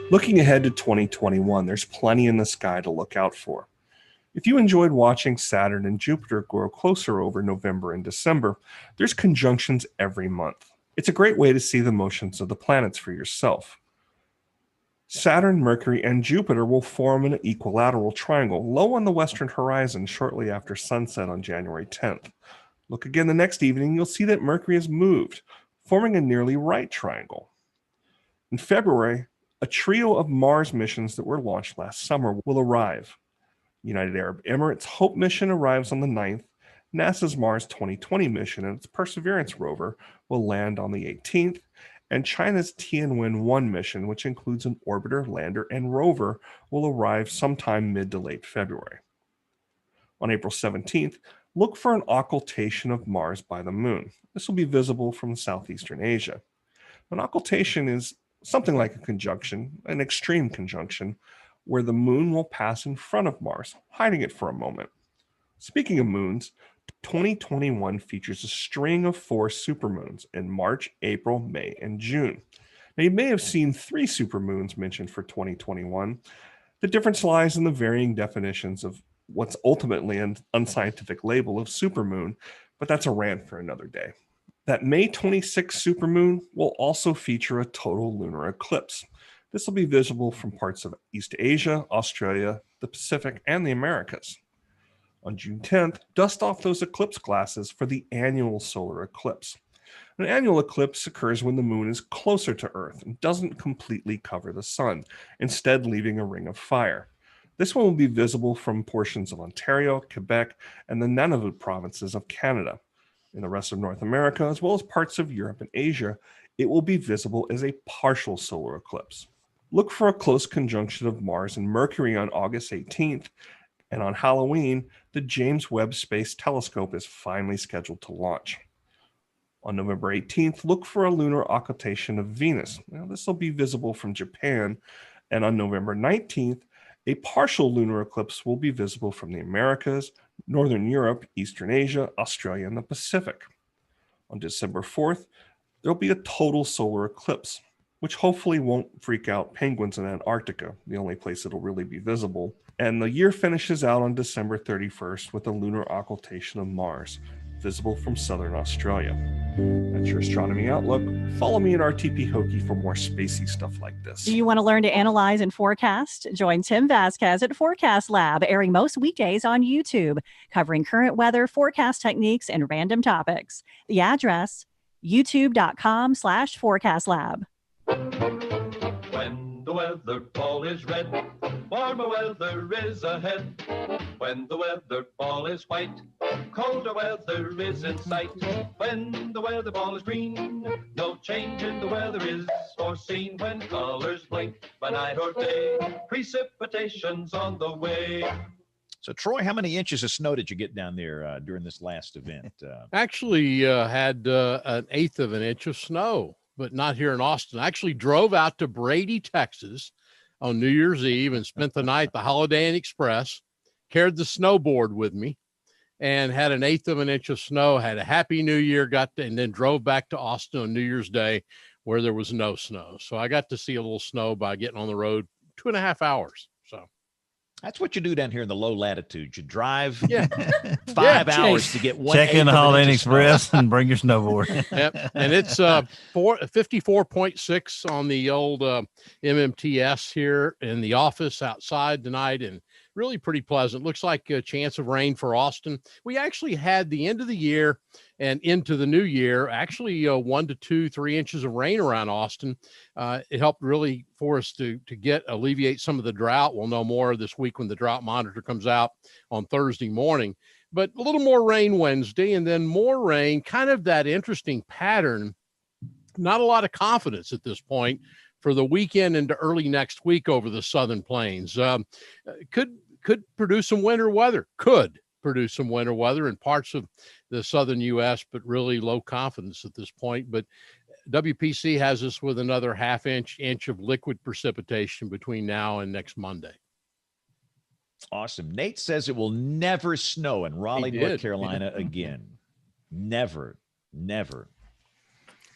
Looking ahead to 2021, there's plenty in the sky to look out for. If you enjoyed watching Saturn and Jupiter grow closer over November and December, there's conjunctions every month. It's a great way to see the motions of the planets for yourself. Saturn, Mercury, and Jupiter will form an equilateral triangle low on the western horizon shortly after sunset on January 10th. Look again the next evening, you'll see that Mercury has moved, forming a nearly right triangle. In February, a trio of Mars missions that were launched last summer will arrive. United Arab Emirates' HOPE mission arrives on the 9th. NASA's Mars 2020 mission and its Perseverance rover will land on the 18th. And China's Tianwen-1 mission, which includes an orbiter, lander, and rover, will arrive sometime mid to late February. On April 17th, look for an occultation of Mars by the Moon. This will be visible from southeastern Asia. An occultation is something like a conjunction, an extreme conjunction, where the Moon will pass in front of Mars, hiding it for a moment. Speaking of moons, 2021 features a string of 4 supermoons in March, April, May, and June. Now, you may have seen 3 supermoons mentioned for 2021. The difference lies in the varying definitions of what's ultimately an unscientific label of supermoon, but that's a rant for another day. That May 26th supermoon will also feature a total lunar eclipse. This will be visible from parts of East Asia, Australia, the Pacific, and the Americas. On June 10th, dust off those eclipse glasses for the annual solar eclipse. An annual eclipse occurs when the moon is closer to Earth and doesn't completely cover the sun, instead leaving a ring of fire. This one will be visible from portions of Ontario, Quebec, and the Nunavut provinces of Canada. In the rest of North America, as well as parts of Europe and Asia, it will be visible as a partial solar eclipse. Look for a close conjunction of Mars and Mercury on August 18th, and on Halloween, the James Webb Space Telescope is finally scheduled to launch. On November 18th, look for a lunar occultation of Venus. Now, this will be visible from Japan, and on November 19th, a partial lunar eclipse will be visible from the Americas, Northern Europe, Eastern Asia, Australia, and the Pacific. On December 4th, there will be a total solar eclipse, which hopefully won't freak out penguins in Antarctica, the only place it'll really be visible. And the year finishes out on December 31st with a lunar occultation of Mars, visible from southern Australia. That's your astronomy outlook. Follow me at RTP Hokie for more spacey stuff like this. Do you want to learn to analyze and forecast? Join Tim Vasquez at Forecast Lab, airing most weekdays on YouTube, covering current weather, forecast techniques, and random topics. The address, youtube.com/forecastlab. When the weather ball is red, warmer weather is ahead. When the weather ball is white, colder weather is in sight. When the weather ball is green, no change in the weather is foreseen. When colors blink by night or day, precipitation's on the way. So, Troy, how many inches of snow did you get down there during this last event? Actually had an eighth of an inch of snow, but not here in Austin. I actually drove out to Brady, Texas on New Year's Eve and spent the night at the Holiday Inn Express, carried the snowboard with me, and had an eighth of an inch of snow, had a happy new year, and then drove back to Austin on New Year's Day where there was no snow. So I got to see a little snow by getting on the road 2.5 hours. So That's what you do down here in the low latitudes. You drive 5 Yeah, hours to get one. Check in the Holiday Inn Express and bring your snowboard. Yep. And it's 54.6 on the old MMTS here in the office outside tonight, and really pretty pleasant. Looks like a chance of rain for Austin. We actually had the end of the year and into the new year, actually 1 to 2, 3 inches of rain around Austin. It helped really for us to alleviate some of the drought. We'll know more this week when the drought monitor comes out on Thursday morning. But a little more rain Wednesday, and then more rain, kind of that interesting pattern. Not a lot of confidence at this point for the weekend into early next week over the southern plains. Could produce some winter weather, in parts of the southern U.S., but really low confidence at this point. But WPC has us with another half inch of liquid precipitation between now and next Monday. Awesome. Nate says it will never snow in Raleigh, North Carolina again. Never.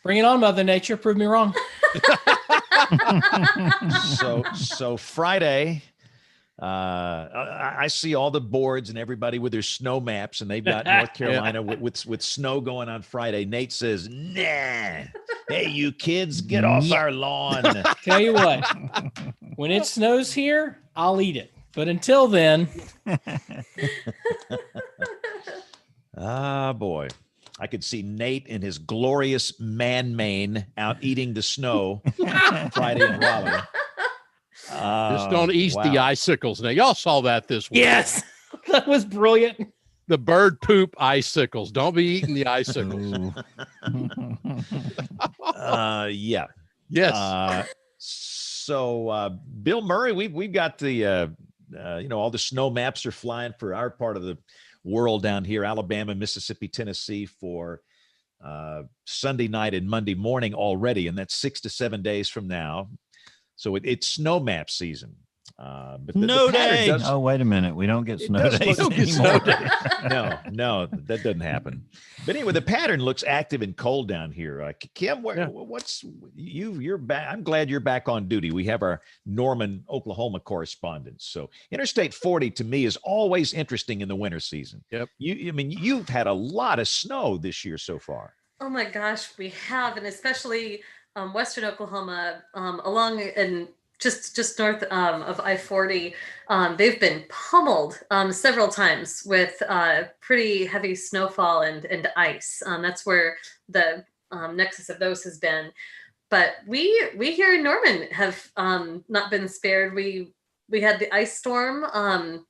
Bring it on, Mother Nature. Prove me wrong. So Friday, I see all the boards and everybody with their snow maps, and they've got North Carolina with snow going on Friday. Nate says, nah. Hey, you kids, get off our lawn. Tell you what, when it snows here, I'll eat it. But until then. Ah, boy. I could see Nate in his glorious man mane out eating the snow Friday in Raleigh. Just don't eat the icicles. Now, y'all saw that this week. Yes, that was brilliant. The bird poop icicles. Don't be eating the icicles. Yeah. Yes. So Bill Murray, we've got the all the snow maps are flying for our part of the world down here, Alabama, Mississippi, Tennessee, for Sunday night and Monday morning already, and that's 6 to 7 days from now. So it's snow map season. But snow day. Oh, wait a minute. We don't get snow days anymore. No, that doesn't happen. But anyway, the pattern looks active and cold down here. Kim, what's you're back? I'm glad you're back on duty. We have our Norman, Oklahoma correspondent. So Interstate 40 to me is always interesting in the winter season. Yep. You've had a lot of snow this year so far. Oh my gosh, we have, and especially Western Oklahoma, along and just north of I-40, they've been pummeled several times with pretty heavy snowfall and ice. That's where the nexus of those has been. But we here in Norman have not been spared. We had the ice storm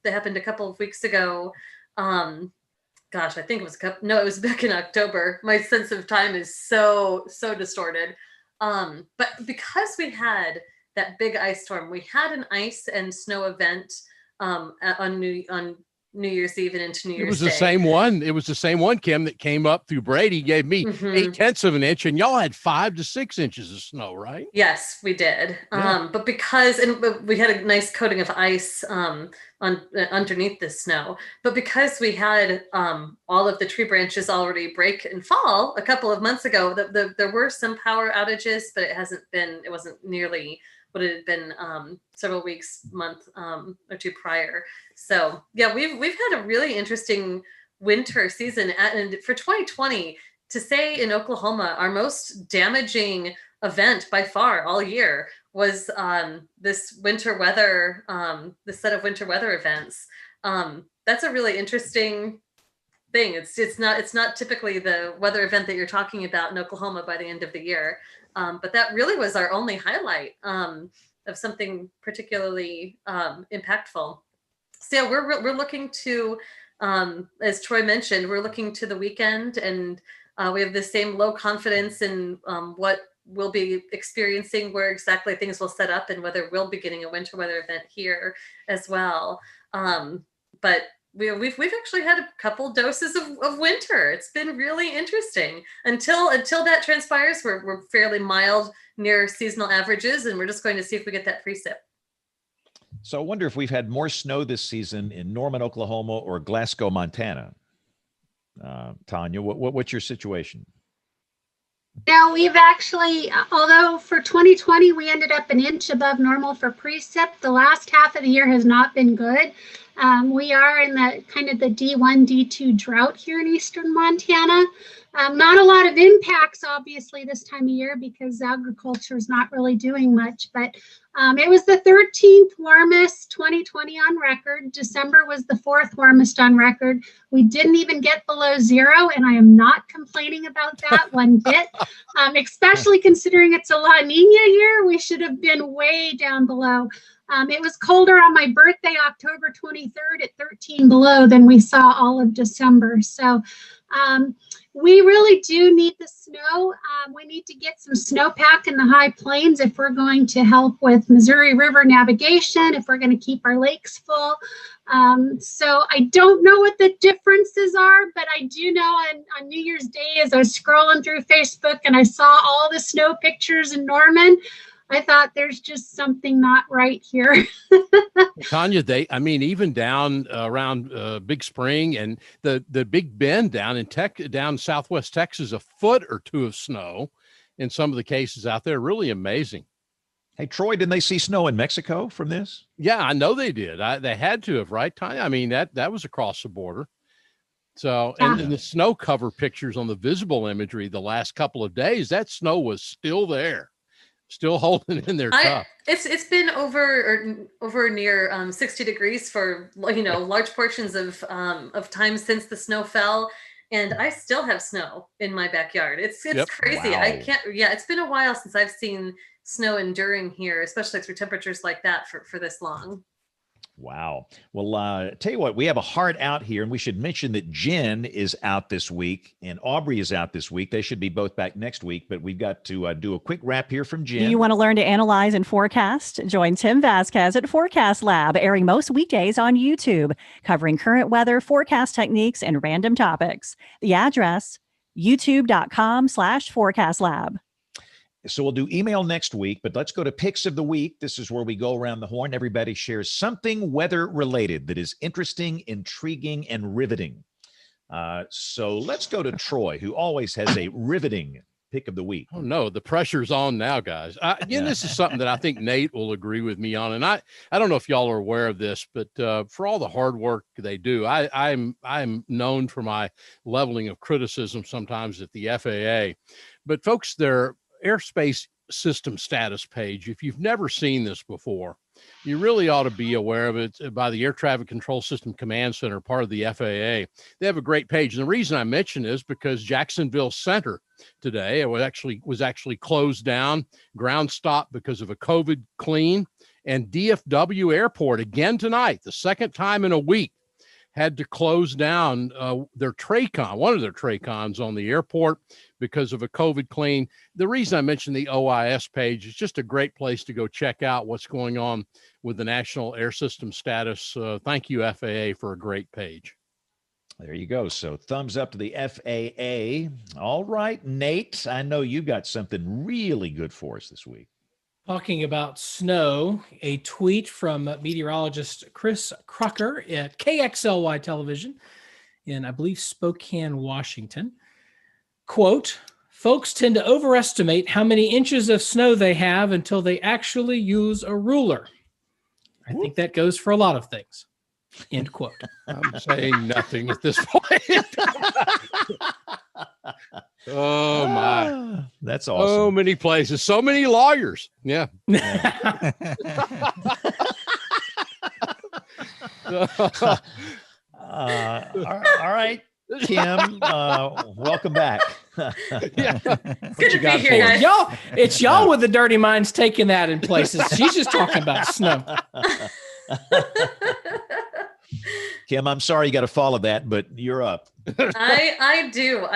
that happened a couple of weeks ago. Gosh, I think it was back in October. My sense of time is so distorted. But because we had that big ice storm, we had an ice and snow event on New Year's Eve and into New Year's Day. It was the same one. It was the same one, Kim, that came up through Brady, gave me 0.8 of an inch, and y'all had 5 to 6 inches of snow, right? Yes, we did. Yeah. But we had a nice coating of ice underneath the snow. But because we had all of the tree branches already break and fall a couple of months ago, there were some power outages, but it wasn't nearly what it had been several weeks, month or two prior. So yeah, we've had a really interesting winter season. And for 2020, to say in Oklahoma, our most damaging event by far all year was this winter weather, this set of winter weather events. That's a really interesting thing. It's not typically the weather event that you're talking about in Oklahoma by the end of the year. But that really was our only highlight of something particularly impactful. So yeah, we're looking to, as Troy mentioned, we're looking to the weekend, and we have the same low confidence in what we'll be experiencing, where exactly things will set up, and whether we'll be getting a winter weather event here as well. But we've actually had a couple doses of winter. It's been really interesting until that transpires. We're fairly mild near seasonal averages, and we're just going to see if we get that precip. So I wonder if we've had more snow this season in Norman, Oklahoma, or Glasgow, Montana. Tanya, what's your situation? Now we've actually, although for 2020 we ended up an inch above normal for precip, the last half of the year has not been good. We are in the kind of the D1, D2 drought here in eastern Montana. Not a lot of impacts, obviously, this time of year because agriculture is not really doing much, but it was the 13th warmest 2020 on record. December was the 4th warmest on record. We didn't even get below zero, and I am not complaining about that one bit, especially considering it's a La Nina year. We should have been way down below. It was colder on my birthday, October 23rd at 13 below than we saw all of December. So we really do need the snow. We need to get some snowpack in the high plains if we're going to help with Missouri River navigation, if we're going to keep our lakes full. So I don't know what the differences are, but I do know on New Year's Day, as I was scrolling through Facebook and I saw all the snow pictures in Norman, I thought there's just something not right here. Tanya, even down around Big Spring and the Big Bend down down Southwest Texas, a foot or two of snow in some of the cases out there. Really amazing. Hey, Troy, didn't they see snow in Mexico from this? Yeah, I know they did. They had to have, right, Tanya? I mean, that was across the border. So, and the snow cover pictures on the visible imagery the last couple of days, that snow was still there. Still holding in there tough. It's been over near 60 degrees for large portions of time since the snow fell, and I still have snow in my backyard. It's crazy. Wow. I can't. Yeah, it's been a while since I've seen snow enduring here, especially through temperatures like that for this long. Wow. Well, tell you what, we have a heart out here, and we should mention that Jen is out this week and Aubrey is out this week. They should be both back next week, but we've got to do a quick wrap here from Jen. Do you want to learn to analyze and forecast? Join Tim Vasquez at Forecast Lab, airing most weekdays on YouTube, covering current weather, forecast techniques, and random topics. The address, youtube.com/Forecast Lab. So we'll do email next week, but let's go to Picks of the Week. This is where we go around the horn. Everybody shares something weather related that is interesting, intriguing, and riveting. So let's go to Troy, who always has a riveting pick of the week. Oh, no, the pressure's on now, guys. Again, this is something that I think Nate will agree with me on. And I don't know if y'all are aware of this, but for all the hard work they do, I'm known for my leveling of criticism sometimes at the FAA. But folks, their airspace system status page, if you've never seen this before, you really ought to be aware of it. By the Air Traffic Control System Command Center, part of the FAA. They have a great page. And the reason I mention is because Jacksonville Center today was actually closed down, ground stop because of a COVID clean, and DFW Airport again tonight, the second time in a week, had to close down their TRACON, one of their TRACONs on the airport because of a COVID clean. The reason I mentioned the OIS page is just a great place to go check out what's going on with the National Air System status. Thank you, FAA, for a great page. There you go. So thumbs up to the FAA. All right, Nate, I know you got something really good for us this week. Talking about snow, a tweet from meteorologist Chris Crocker at KXLY Television in, I believe, Spokane, Washington. Quote, folks tend to overestimate how many inches of snow they have until they actually use a ruler. I think that goes for a lot of things. End quote. I'm saying nothing at this point. Oh my, that's awesome. So many places, so many lawyers. Yeah. All right, Kim, welcome back. Yeah. Good to be here, guys. It's y'all with the dirty minds taking that in places. She's just talking about snow. Kim, I'm sorry you got to follow that, but you're up. I do.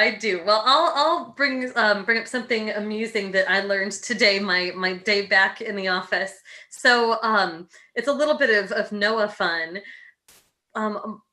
Well, I'll bring up something amusing that I learned today, my day back in the office. So it's a little bit of NOAA fun.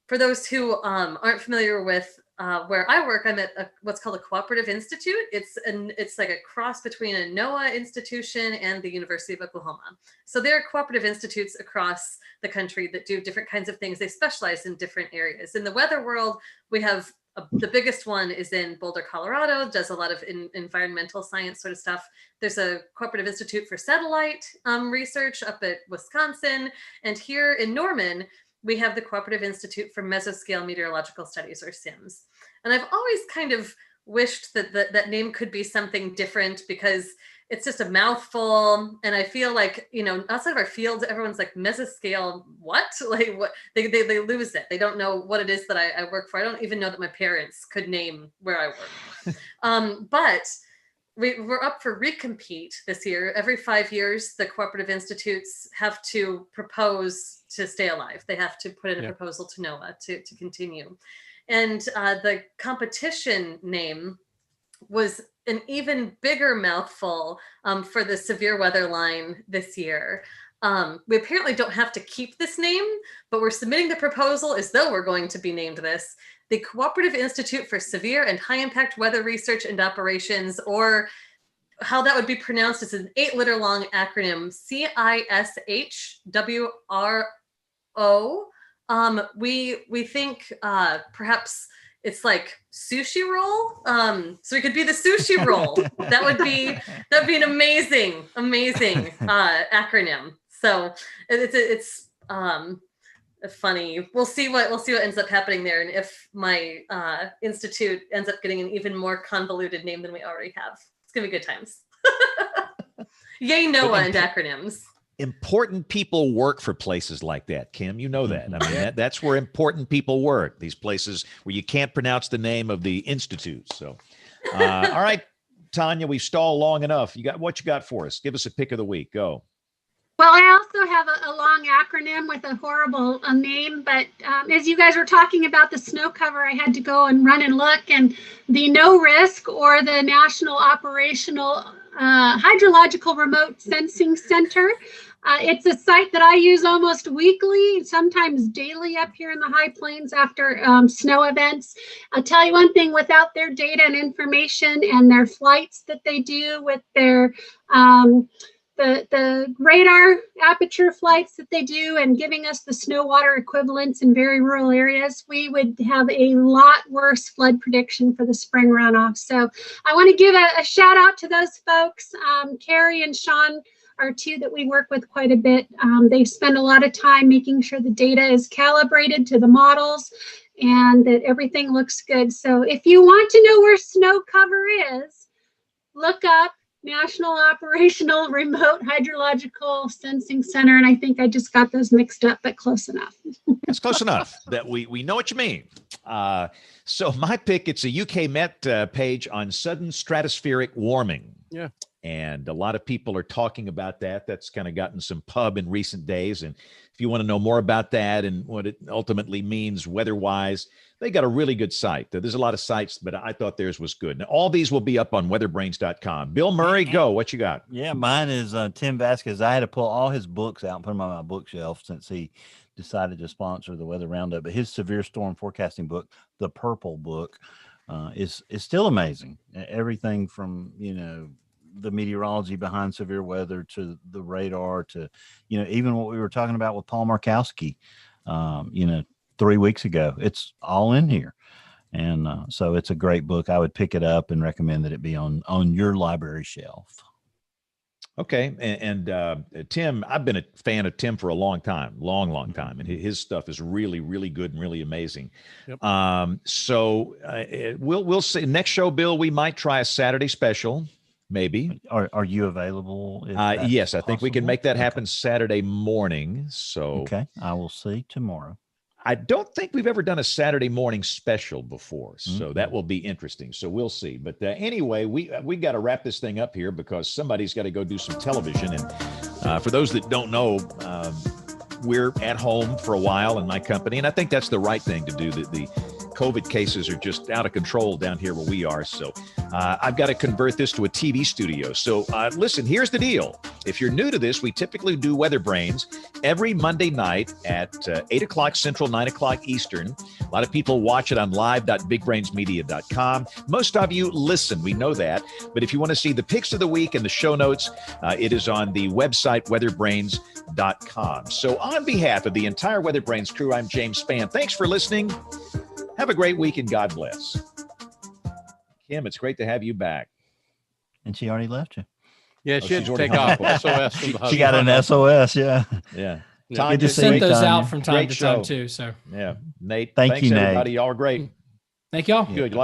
For those who aren't familiar with where I work, I'm at what's called a cooperative institute. It's like a cross between a NOAA institution and the University of Oklahoma. So there are cooperative institutes across the country that do different kinds of things. They specialize in different areas. In the weather world, we have the biggest one is in Boulder, Colorado, does a lot of environmental science sort of stuff. There's a Cooperative Institute for Satellite Research up at Wisconsin. And here in Norman, we have the Cooperative Institute for Mesoscale Meteorological Studies, or SIMS. And I've always kind of wished that that name could be something different, because it's just a mouthful. And I feel like, outside of our field, everyone's like, mesoscale, what? Like, what? They lose it. They don't know what it is that I work for. I don't even know that my parents could name where I work. But we're up for recompete this year. Every 5 years, the cooperative institutes have to propose to stay alive. They have to put in a proposal to NOAA to continue. And the competition name was an even bigger mouthful for the severe weather line this year. We apparently don't have to keep this name, but we're submitting the proposal as though we're going to be named this. The Cooperative Institute for Severe and High Impact Weather Research and Operations, or how that would be pronounced is an 8-letter long acronym, CISHWRO. We think perhaps it's like sushi roll. So it could be the sushi roll. That'd be an amazing acronym. So it's funny. We'll see what ends up happening there, and if my institute ends up getting an even more convoluted name than we already have. It's gonna be good times. Yay, NOAA and acronyms. Important people work for places like that, Kim. You know that. I mean, that's where important people work. These places where you can't pronounce the name of the institute. So, all right, Tanya, we've stalled long enough. What you got for us? Give us a pick of the week. Go. Well, I also have a long acronym with a horrible name, but as you guys were talking about the snow cover, I had to go and run and look, and the NORISC, or the National Operational Hydrological Remote Sensing Center. It's a site that I use almost weekly, sometimes daily up here in the high plains after snow events. I'll tell you one thing, without their data and information and their flights that they do with their the radar aperture flights that they do and giving us the snow water equivalents in very rural areas, we would have a lot worse flood prediction for the spring runoff. So I want to give a shout out to those folks. Carrie and Sean are two that we work with quite a bit. They spend a lot of time making sure the data is calibrated to the models and that everything looks good. So if you want to know where snow cover is, look up National Operational Remote Hydrological Sensing Center. And I think I just got those mixed up, but close enough. It's close enough that we know what you mean. So my pick, it's a UK Met page on sudden stratospheric warming. Yeah. And a lot of people are talking about that. That's kind of gotten some pub in recent days. And if you want to know more about that and what it ultimately means weather-wise, they got a really good site. There's a lot of sites, but I thought theirs was good. Now, all these will be up on weatherbrains.com. Bill Murray, go. What you got? Yeah, mine is Tim Vasquez. I had to pull all his books out and put them on my bookshelf since he decided to sponsor the Weather Roundup. But his severe storm forecasting book, the Purple Book, is still amazing. Everything from, the meteorology behind severe weather to the radar to, even what we were talking about with Paul Markowski, 3 weeks ago. It's all in here. And so it's a great book. I would pick it up and recommend that it be on your library shelf. Okay. And Tim, I've been a fan of Tim for a long time, long time. And his stuff is really, really good and really amazing. Yep. So we'll see. Next show, Bill, we might try a Saturday special. Maybe. Are you available? Yes, I think we can make that happen Saturday morning. So okay, I will see tomorrow. I don't think we've ever done a Saturday morning special before, so that will be interesting. So we'll see. But anyway, we got to wrap this thing up here because somebody's got to go do some television. And for those that don't know, we're at home for a while in my company, and I think that's the right thing to do. The COVID cases are just out of control down here where we are. So I've got to convert this to a TV studio. So listen, here's the deal. If you're new to this, we typically do Weather Brains every Monday night at 8 o'clock Central, 9 o'clock Eastern. A lot of people watch it on live.bigbrainsmedia.com. Most of you listen, we know that. But if you want to see the picks of the week and the show notes, it is on the website weatherbrains.com. So on behalf of the entire Weather Brains crew, I'm James Spann. Thanks for listening. Have a great week and God bless. Kim, it's great to have you back. And she already left you. Yeah, Oh, she had she's to already take hung off. up. SOS from the She got husband. an SOS. Yeah. Yeah. Yeah. Tanya, Good to see Sent you, those Tanya. out from time Great to time show. too. So Yeah. Nate, Thank thanks you, Nate. everybody. Y'all are great. thank y'all. Good. You